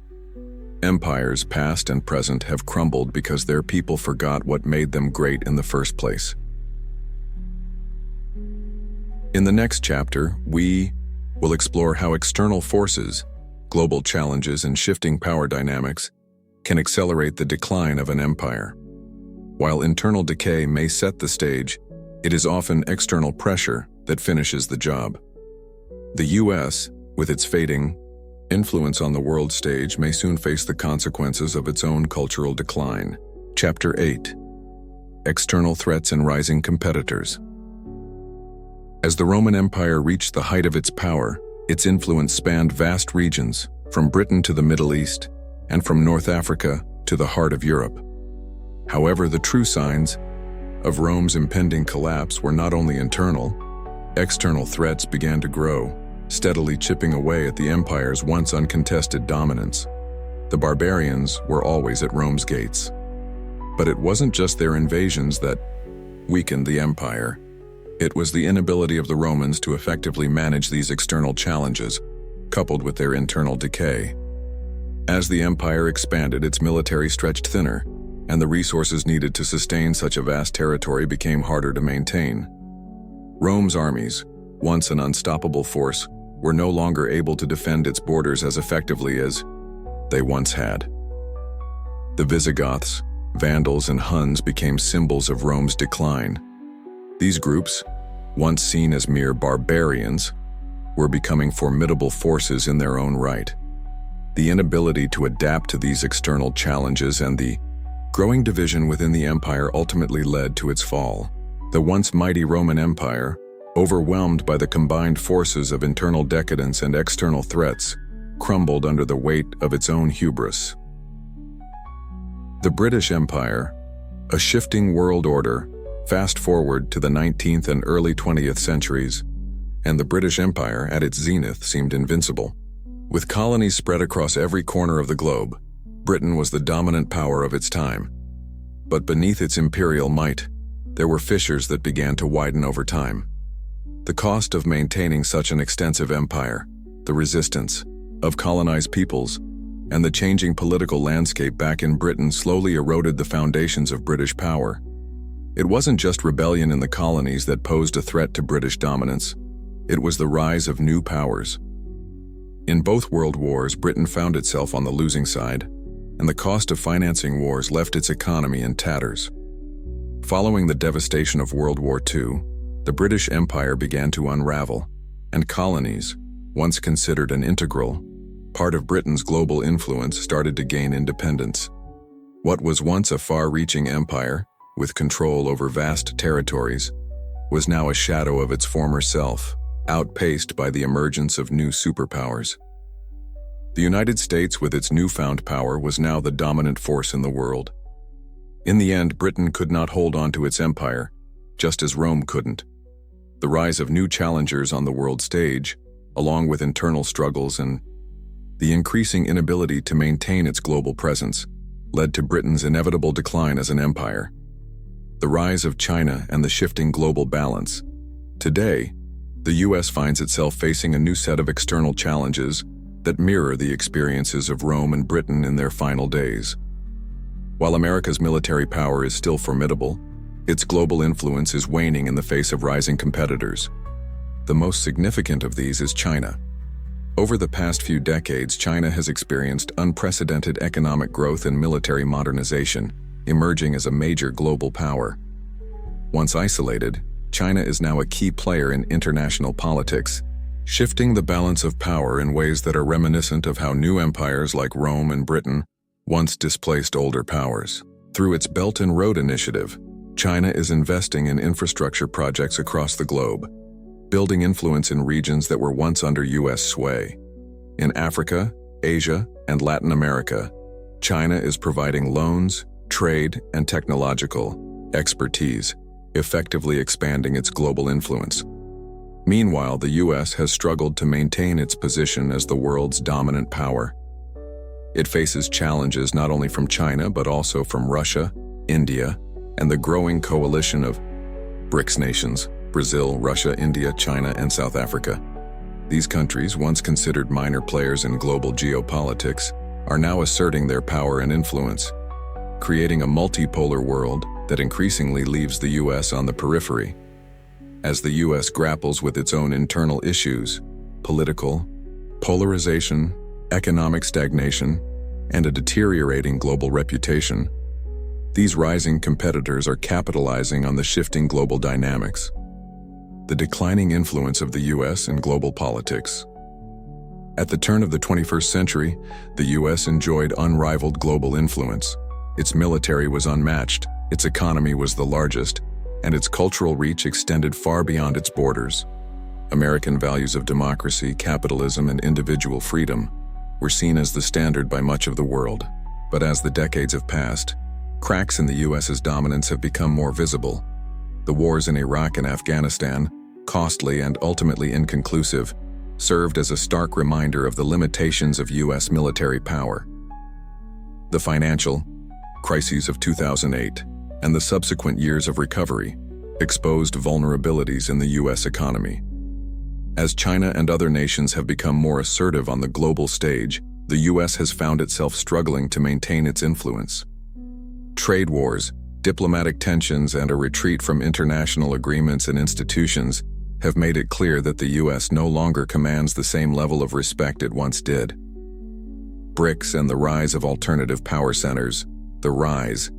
Empires, past and present, have crumbled because their people forgot what made them great in the first place. In the next chapter, we will explore how external forces, global challenges, and shifting power dynamics can accelerate the decline of an empire. While internal decay may set the stage, it is often external pressure that finishes the job. The U.S., with its fading influence on the world stage, may soon face the consequences of its own cultural decline. Chapter 8. External threats and rising competitors. As the Roman Empire reached the height of its power, its influence spanned vast regions, from Britain to the Middle East, and from North Africa to the heart of Europe. However, the true signs of Rome's impending collapse were not only internal, external threats began to grow, steadily chipping away at the empire's once uncontested dominance. The barbarians were always at Rome's gates. But it wasn't just their invasions that weakened the empire. It was the inability of the Romans to effectively manage these external challenges, coupled with their internal decay. As the empire expanded, its military stretched thinner, and the resources needed to sustain such a vast territory became harder to maintain. Rome's armies, once an unstoppable force, were no longer able to defend its borders as effectively as they once had. The Visigoths, Vandals, and Huns became symbols of Rome's decline. These groups, once seen as mere barbarians, were becoming formidable forces in their own right. The inability to adapt to these external challenges and the growing division within the empire ultimately led to its fall. The once mighty Roman Empire, overwhelmed by the combined forces of internal decadence and external threats, crumbled under the weight of its own hubris. The British Empire, a shifting world order. Fast forward to the 19th and early 20th centuries, and the British Empire at its zenith seemed invincible. With colonies spread across every corner of the globe, Britain was the dominant power of its time. But beneath its imperial might, there were fissures that began to widen over time. The cost of maintaining such an extensive empire, the resistance of colonized peoples, and the changing political landscape back in Britain slowly eroded the foundations of British power. It wasn't just rebellion in the colonies that posed a threat to British dominance. It was the rise of new powers. In both world wars, Britain found itself on the losing side, and the cost of financing wars left its economy in tatters. Following the devastation of World War II, the British Empire began to unravel, and colonies, once considered an integral part of Britain's global influence, started to gain independence. What was once a far-reaching empire, with control over vast territories, was now a shadow of its former self, outpaced by the emergence of new superpowers. The United States, with its newfound power, was now the dominant force in the world. In the end, Britain could not hold on to its empire, just as Rome couldn't. The rise of new challengers on the world stage, along with internal struggles and the increasing inability to maintain its global presence, led to Britain's inevitable decline as an empire. The rise of China and the shifting global balance. Today, the US finds itself facing a new set of external challenges that mirror the experiences of Rome and Britain in their final days. While America's military power is still formidable, its global influence is waning in the face of rising competitors. The most significant of these is China. Over the past few decades, China has experienced unprecedented economic growth and military modernization, emerging as a major global power. Once isolated, China is now a key player in international politics, shifting the balance of power in ways that are reminiscent of how new empires like Rome and Britain once displaced older powers. Through its Belt and Road Initiative, China is investing in infrastructure projects across the globe, building influence in regions that were once under US sway. In Africa, Asia, and Latin America, China is providing loans, trade, and technological expertise, effectively expanding its global influence. Meanwhile, the US has struggled to maintain its position as the world's dominant power. It faces challenges not only from China but also from Russia, India, and the growing coalition of BRICS nations: Brazil, Russia, India, China, and South Africa. These countries, once considered minor players in global geopolitics, are now asserting their power and influence, creating a multipolar world that increasingly leaves the US on the periphery. As the US grapples with its own internal issues, political polarization, economic stagnation, and a deteriorating global reputation, these rising competitors are capitalizing on the shifting global dynamics. The declining influence of the US in global politics. At the turn of the 21st century, the US enjoyed unrivaled global influence. Its military was unmatched, its economy was the largest, and its cultural reach extended far beyond its borders. American values of democracy, capitalism, and individual freedom were seen as the standard by much of the world. But as the decades have passed, cracks in the US's dominance have become more visible. The wars in Iraq and Afghanistan, costly and ultimately inconclusive, served as a stark reminder of the limitations of US military power. The financial crises of 2008 and the subsequent years of recovery exposed vulnerabilities in the U.S. economy. As China and other nations have become more assertive on the global stage, the U.S. has found itself struggling to maintain its influence. Trade wars, diplomatic tensions, and a retreat from international agreements and institutions have made it clear that the U.S. no longer commands the same level of respect it once did. BRICS and the rise of alternative power centers. The rise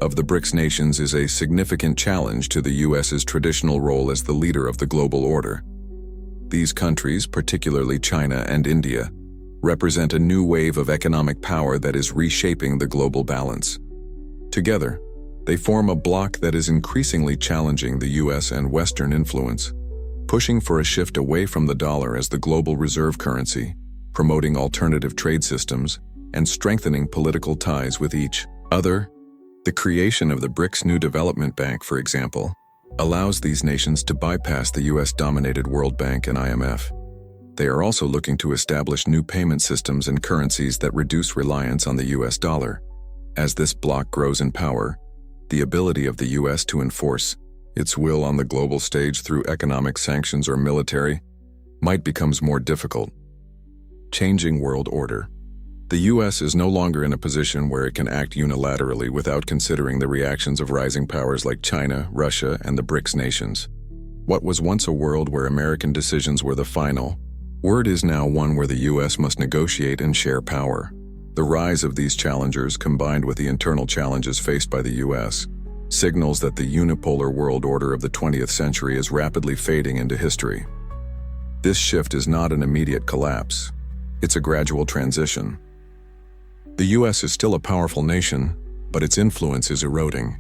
of the BRICS nations is a significant challenge to the U.S.'s traditional role as the leader of the global order. These countries, particularly China and India, represent a new wave of economic power that is reshaping the global balance. Together, they form a bloc that is increasingly challenging the U.S. and Western influence, pushing for a shift away from the dollar as the global reserve currency, promoting alternative trade systems, and strengthening political ties with each other. The creation of the BRICS New Development Bank, for example, allows these nations to bypass the U.S.-dominated World Bank and IMF. They are also looking to establish new payment systems and currencies that reduce reliance on the U.S. dollar. As this bloc grows in power, the ability of the U.S. to enforce its will on the global stage through economic sanctions or military might become more difficult. Changing world order. The U.S. is no longer in a position where it can act unilaterally without considering the reactions of rising powers like China, Russia, and the BRICS nations. What was once a world where American decisions were the final word is now one where the U.S. must negotiate and share power. The rise of these challengers, combined with the internal challenges faced by the U.S., signals that the unipolar world order of the 20th century is rapidly fading into history. This shift is not an immediate collapse. It's a gradual transition. The U.S. is still a powerful nation, but its influence is eroding.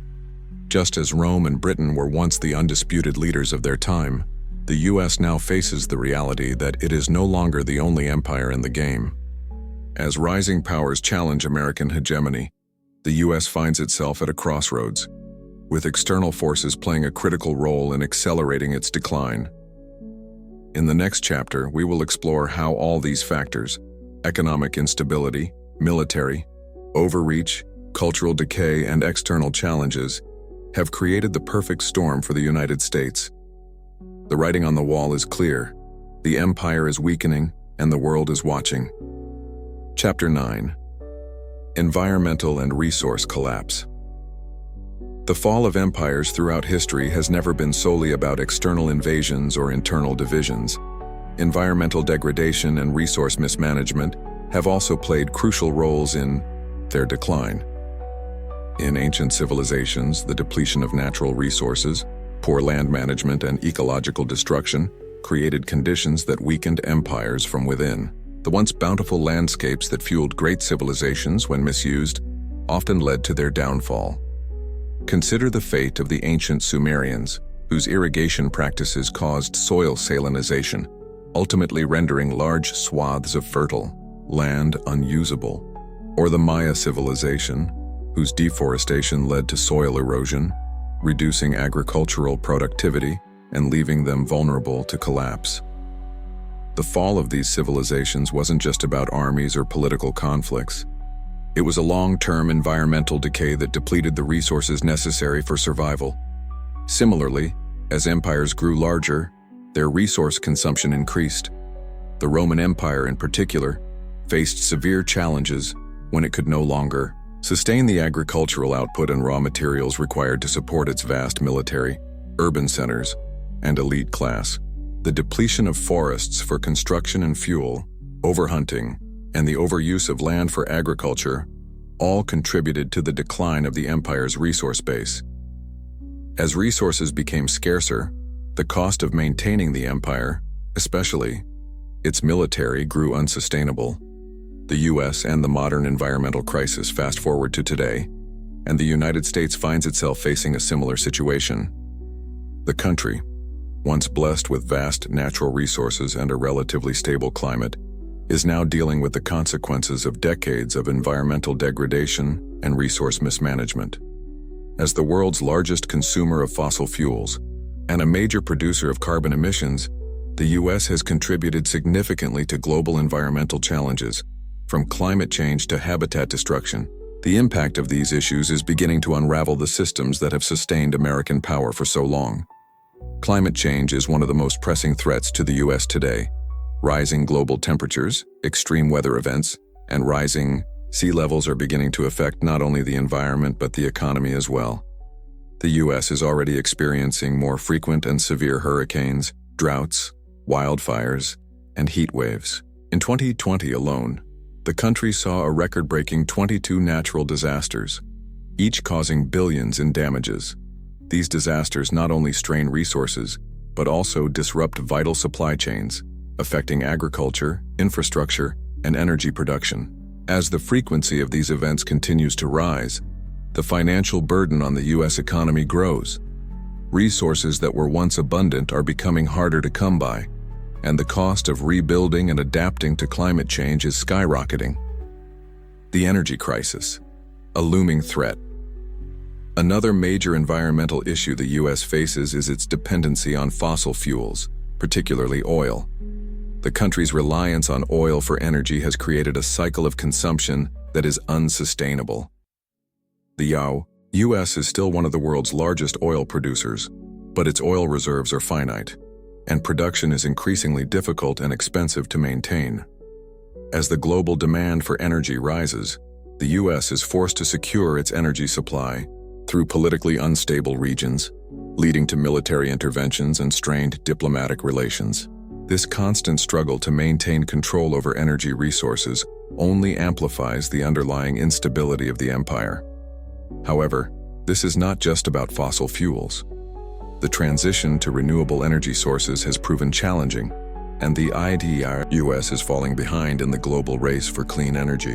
Just as Rome and Britain were once the undisputed leaders of their time, the U.S. now faces the reality that it is no longer the only empire in the game. As rising powers challenge American hegemony, the U.S. finds itself at a crossroads, with external forces playing a critical role in accelerating its decline. In the next chapter, we will explore how all these factors, economic instability, military, overreach, cultural decay, and external challenges, have created the perfect storm for the United States. The writing on the wall is clear. The empire is weakening, and the world is watching. Chapter 9. Environmental and Resource Collapse. The fall of empires throughout history has never been solely about external invasions or internal divisions. Environmental degradation and resource mismanagement have also played crucial roles in their decline. In ancient civilizations, the depletion of natural resources, poor land management, and ecological destruction created conditions that weakened empires from within. The once bountiful landscapes that fueled great civilizations, when misused, often led to their downfall. Consider the fate of the ancient Sumerians, whose irrigation practices caused soil salinization, ultimately rendering large swaths of fertile land unusable. Or the Maya civilization, whose deforestation led to soil erosion, reducing agricultural productivity and leaving them vulnerable to collapse. The fall of these civilizations wasn't just about armies or political conflicts. It was a long-term environmental decay that depleted the resources necessary for survival. Similarly, as empires grew larger, their resource consumption increased. The Roman Empire, in particular, faced severe challenges when it could no longer sustain the agricultural output and raw materials required to support its vast military, urban centers, and elite class. The depletion of forests for construction and fuel, overhunting, and the overuse of land for agriculture all contributed to the decline of the empire's resource base. As resources became scarcer, the cost of maintaining the empire, especially its military, grew unsustainable. The U.S. and the modern environmental crisis fast forward to today, and the United States finds itself facing a similar situation. The country, once blessed with vast natural resources and a relatively stable climate, is now dealing with the consequences of decades of environmental degradation and resource mismanagement. As the world's largest consumer of fossil fuels and a major producer of carbon emissions, the U.S. has contributed significantly to global environmental challenges, from climate change to habitat destruction. The impact of these issues is beginning to unravel the systems that have sustained American power for so long. Climate change is one of the most pressing threats to the U.S. today. Rising global temperatures, extreme weather events, and rising sea levels are beginning to affect not only the environment but the economy as well. The U.S. is already experiencing more frequent and severe hurricanes, droughts, wildfires, and heat waves. In 2020 alone, the country saw a record-breaking 22 natural disasters, each causing billions in damages. These disasters not only strain resources, but also disrupt vital supply chains, affecting agriculture, infrastructure, and energy production. As the frequency of these events continues to rise, the financial burden on the U.S. economy grows. Resources that were once abundant are becoming harder to come by, and the cost of rebuilding and adapting to climate change is skyrocketing. The energy crisis, a looming threat. Another major environmental issue the U.S. faces is its dependency on fossil fuels, particularly oil. The country's reliance on oil for energy has created a cycle of consumption that is unsustainable. The U.S. is still one of the world's largest oil producers, but its oil reserves are finite, and production is increasingly difficult and expensive to maintain. As the global demand for energy rises, the U.S. is forced to secure its energy supply through politically unstable regions, leading to military interventions and strained diplomatic relations. This constant struggle to maintain control over energy resources only amplifies the underlying instability of the empire. However, this is not just about fossil fuels. The transition to renewable energy sources has proven challenging, and the U.S. is falling behind in the global race for clean energy.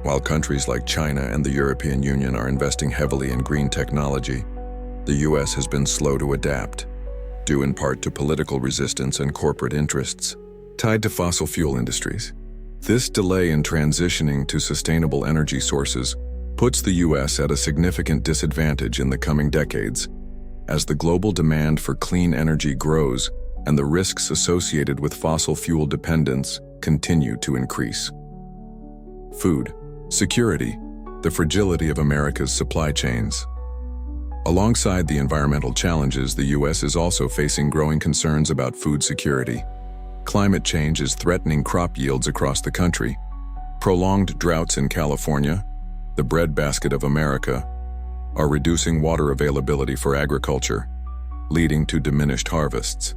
While countries like China and the European Union are investing heavily in green technology, the U.S. has been slow to adapt, due in part to political resistance and corporate interests tied to fossil fuel industries. This delay in transitioning to sustainable energy sources puts the U.S. at a significant disadvantage in the coming decades, as the global demand for clean energy grows and the risks associated with fossil fuel dependence continue to increase. Food security, the fragility of America's supply chains. Alongside the environmental challenges, the U.S. is also facing growing concerns about food security. Climate change is threatening crop yields across the country. Prolonged droughts in California, the breadbasket of America, are reducing water availability for agriculture, leading to diminished harvests.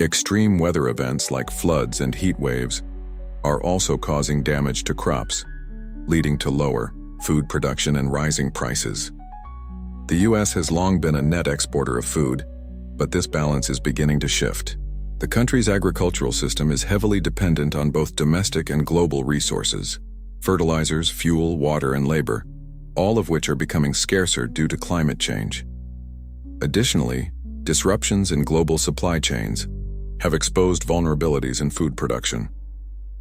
Extreme weather events like floods and heat waves are also causing damage to crops, leading to lower food production and rising prices. The U.S. has long been a net exporter of food, but this balance is beginning to shift. The country's agricultural system is heavily dependent on both domestic and global resources: fertilizers, fuel, water, and labor, all of which are becoming scarcer due to climate change. Additionally, disruptions in global supply chains have exposed vulnerabilities in food production.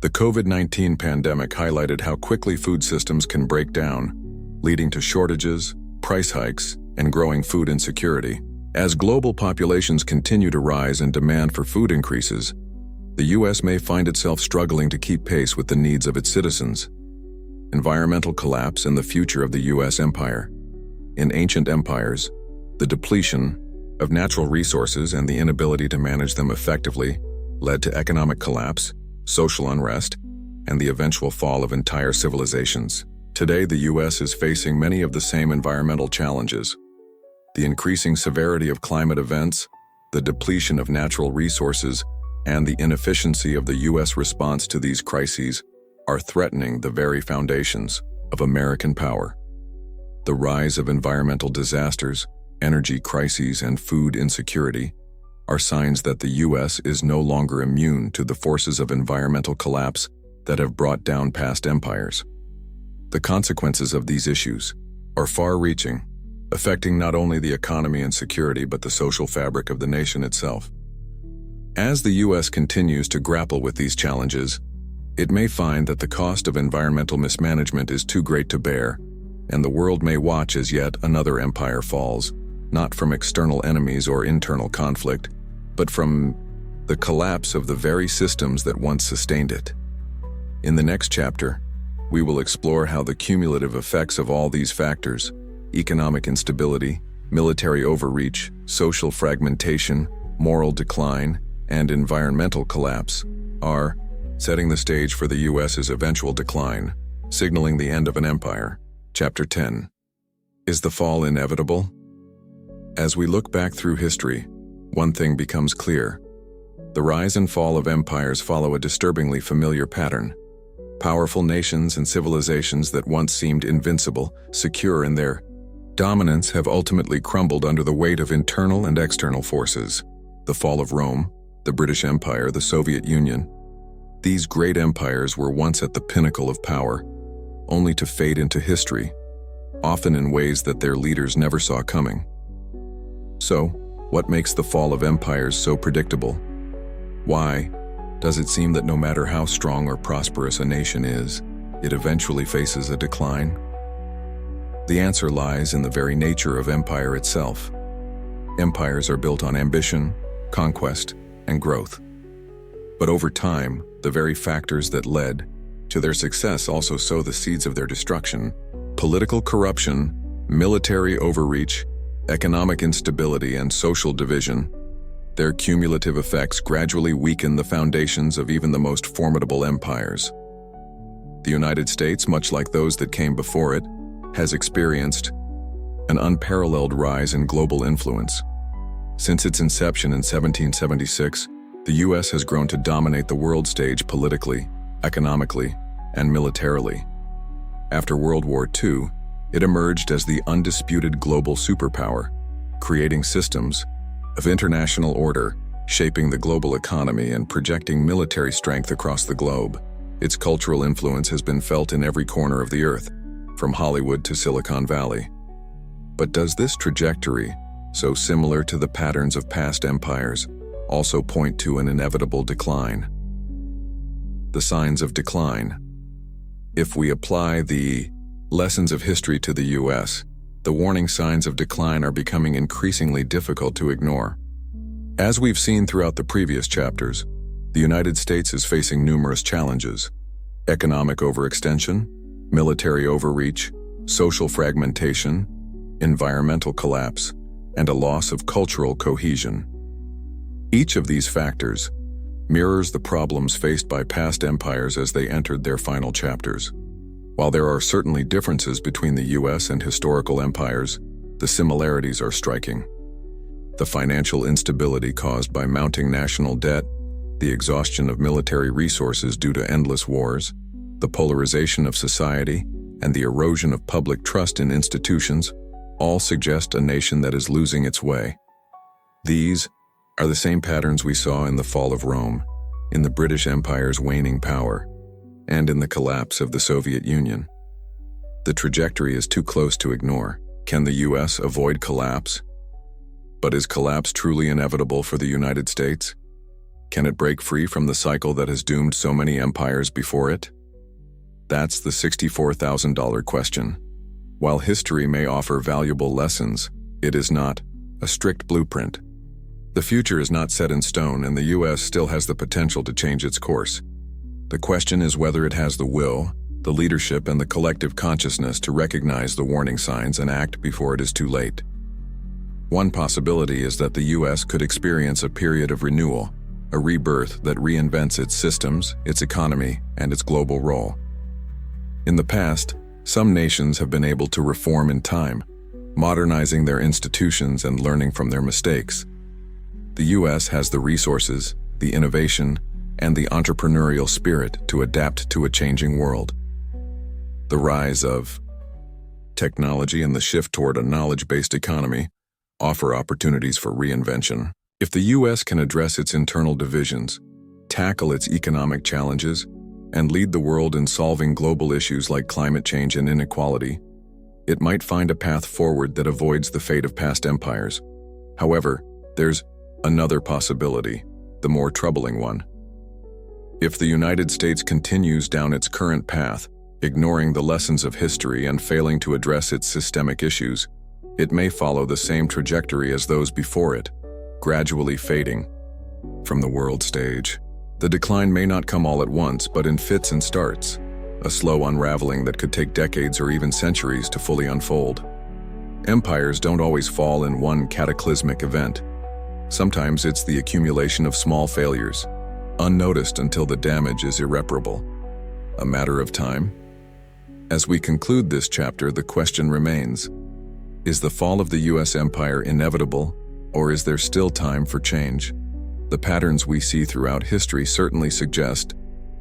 The COVID-19 pandemic highlighted how quickly food systems can break down, leading to shortages, price hikes, and growing food insecurity. As global populations continue to rise and demand for food increases, the U.S. may find itself struggling to keep pace with the needs of its citizens. Environmental collapse and the future of the U.S. empire. In ancient empires, the depletion of natural resources and the inability to manage them effectively led to economic collapse, social unrest, and the eventual fall of entire civilizations. Today, the U.S. is facing many of the same environmental challenges. The increasing severity of climate events, the depletion of natural resources, and the inefficiency of the U.S. response to these crises are threatening the very foundations of American power. The rise of environmental disasters, energy crises, and food insecurity are signs that the U.S. is no longer immune to the forces of environmental collapse that have brought down past empires. The consequences of these issues are far-reaching, affecting not only the economy and security but the social fabric of the nation itself. As the U.S. continues to grapple with these challenges, it may find that the cost of environmental mismanagement is too great to bear, and the world may watch as yet another empire falls, not from external enemies or internal conflict, but from the collapse of the very systems that once sustained it. In the next chapter, we will explore how the cumulative effects of all these factors, economic instability, military overreach, social fragmentation, moral decline, and environmental collapse, are setting the stage for the US's eventual decline, signaling the end of an empire. Chapter 10. Is the fall inevitable? As we look back through history, one thing becomes clear. The rise and fall of empires follow a disturbingly familiar pattern. Powerful nations and civilizations that once seemed invincible, secure in their dominance, have ultimately crumbled under the weight of internal and external forces. The fall of Rome, the British Empire, the Soviet Union. These great empires were once at the pinnacle of power, only to fade into history, often in ways that their leaders never saw coming. So, what makes the fall of empires so predictable? Why does it seem that no matter how strong or prosperous a nation is, it eventually faces a decline? The answer lies in the very nature of empire itself. Empires are built on ambition, conquest, and growth. But over time, the very factors that led to their success also sow the seeds of their destruction. Political corruption, military overreach, economic instability, and social division. Their cumulative effects gradually weaken the foundations of even the most formidable empires. The United States, much like those that came before it, has experienced an unparalleled rise in global influence. Since its inception in 1776, the U.S. has grown to dominate the world stage politically, economically, and militarily. After World War II, it emerged as the undisputed global superpower, creating systems of international order, shaping the global economy and projecting military strength across the globe. Its cultural influence has been felt in every corner of the earth, from Hollywood to Silicon Valley. But does this trajectory, so similar to the patterns of past empires, also point to an inevitable decline? The signs of decline. If we apply the lessons of history to the U.S., the warning signs of decline are becoming increasingly difficult to ignore. As we've seen throughout the previous chapters, the United States is facing numerous challenges: economic overextension, military overreach, social fragmentation, environmental collapse, and a loss of cultural cohesion. Each of these factors mirrors the problems faced by past empires as they entered their final chapters. While there are certainly differences between the U.S. and historical empires, the similarities are striking. The financial instability caused by mounting national debt, the exhaustion of military resources due to endless wars, the polarization of society, and the erosion of public trust in institutions all suggest a nation that is losing its way. These are the same patterns we saw in the fall of Rome, in the British Empire's waning power, and in the collapse of the Soviet Union. The trajectory is too close to ignore. Can the U.S. avoid collapse? But is collapse truly inevitable for the United States? Can it break free from the cycle that has doomed so many empires before it? That's the $64,000 question. While history may offer valuable lessons, it is not a strict blueprint. The future is not set in stone, and the U.S. still has the potential to change its course. The question is whether it has the will, the leadership, and the collective consciousness to recognize the warning signs and act before it is too late. One possibility is that the U.S. could experience a period of renewal, a rebirth that reinvents its systems, its economy, and its global role. In the past, some nations have been able to reform in time, modernizing their institutions and learning from their mistakes. The U.S. has the resources, the innovation, and the entrepreneurial spirit to adapt to a changing world. The rise of technology and the shift toward a knowledge-based economy offer opportunities for reinvention. If the U.S. can address its internal divisions, tackle its economic challenges, and lead the world in solving global issues like climate change and inequality, it might find a path forward that avoids the fate of past empires. However, there's another possibility, the more troubling one. If the United States continues down its current path, ignoring the lessons of history and failing to address its systemic issues, it may follow the same trajectory as those before it, gradually fading from the world stage. The decline may not come all at once, but in fits and starts. a slow unraveling that could take decades or even centuries to fully unfold. Empires don't always fall in one cataclysmic event. Sometimes it's the accumulation of small failures, unnoticed until the damage is irreparable. A matter of time? As we conclude this chapter, the question remains: is the fall of the US empire inevitable, or is there still time for change? The patterns we see throughout history certainly suggest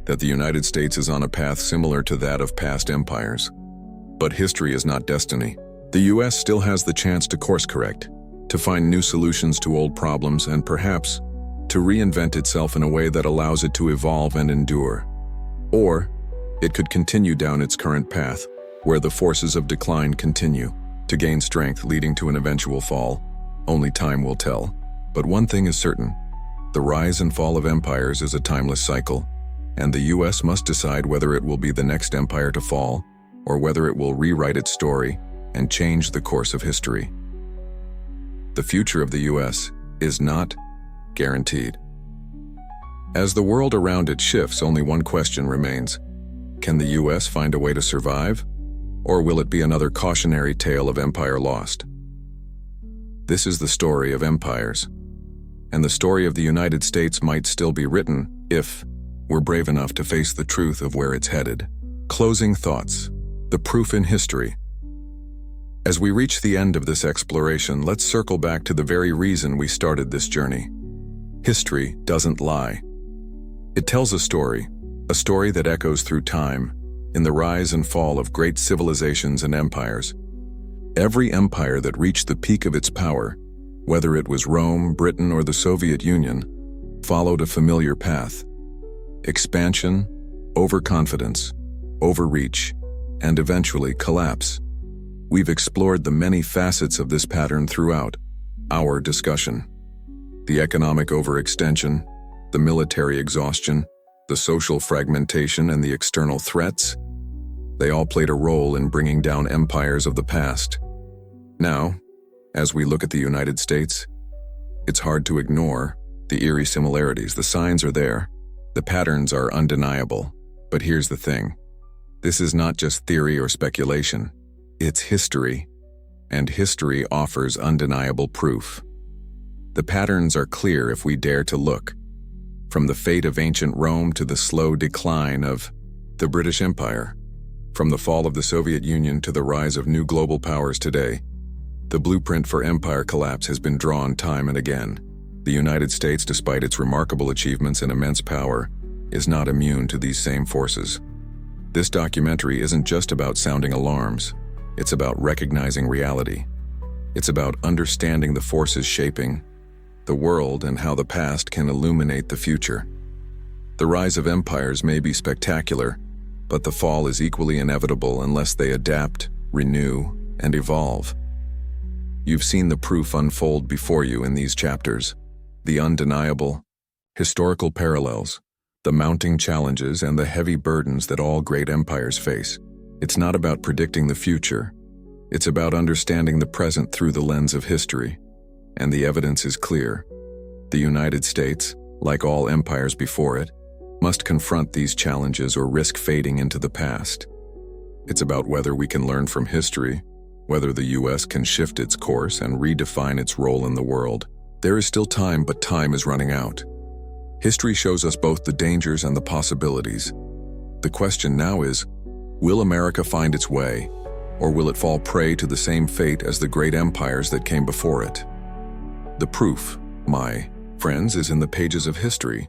that the United States is on a path similar to that of past empires. But history is not destiny. The US still has the chance to course correct, to find new solutions to old problems, and perhaps to reinvent itself in a way that allows it to evolve and endure. Or it could continue down its current path, where the forces of decline continue to gain strength, leading to an eventual fall. Only time will tell. But one thing is certain: the rise and fall of empires is a timeless cycle, and the US must decide whether it will be the next empire to fall, or whether it will rewrite its story and change the course of history. The future of the US is not guaranteed. As the world around it shifts, only one question remains: can the US find a way to survive, or will it be another cautionary tale of empire lost? This is the story of empires, and the story of the United States might still be written if we're brave enough to face the truth of where it's headed. Closing thoughts: the proof in history. As we reach the end of this exploration, let's circle back to the very reason we started this journey. History doesn't lie. It tells a story that echoes through time, in the rise and fall of great civilizations and empires. Every empire that reached the peak of its power, whether it was Rome, Britain, or the Soviet Union, followed a familiar path: expansion, overconfidence, overreach, and eventually collapse. We've explored the many facets of this pattern throughout our discussion. The economic overextension, the military exhaustion, the social fragmentation, and the external threats, they all played a role in bringing down empires of the past. Now, as we look at the United States, it's hard to ignore the eerie similarities. The signs are there, the patterns are undeniable. But here's the thing: this is not just theory or speculation. It's history, and history offers undeniable proof. The patterns are clear if we dare to look. From the fate of ancient Rome to the slow decline of the British Empire, from the fall of the Soviet Union to the rise of new global powers today, the blueprint for empire collapse has been drawn time and again. The United States, despite its remarkable achievements and immense power, is not immune to these same forces. This documentary isn't just about sounding alarms. It's about recognizing reality. It's about understanding the forces shaping the world and how the past can illuminate the future. The rise of empires may be spectacular, but the fall is equally inevitable unless they adapt, renew, and evolve. You've seen the proof unfold before you in these chapters: the undeniable historical parallels, the mounting challenges, and the heavy burdens that all great empires face. It's not about predicting the future. It's about understanding the present through the lens of history. And the evidence is clear. The United States, like all empires before it, must confront these challenges or risk fading into the past. It's about whether we can learn from history, whether the US can shift its course and redefine its role in the world. There is still time, but time is running out. History shows us both the dangers and the possibilities. The question now is, will America find its way, or will it fall prey to the same fate as the great empires that came before it? The proof, my friends, is in the pages of history.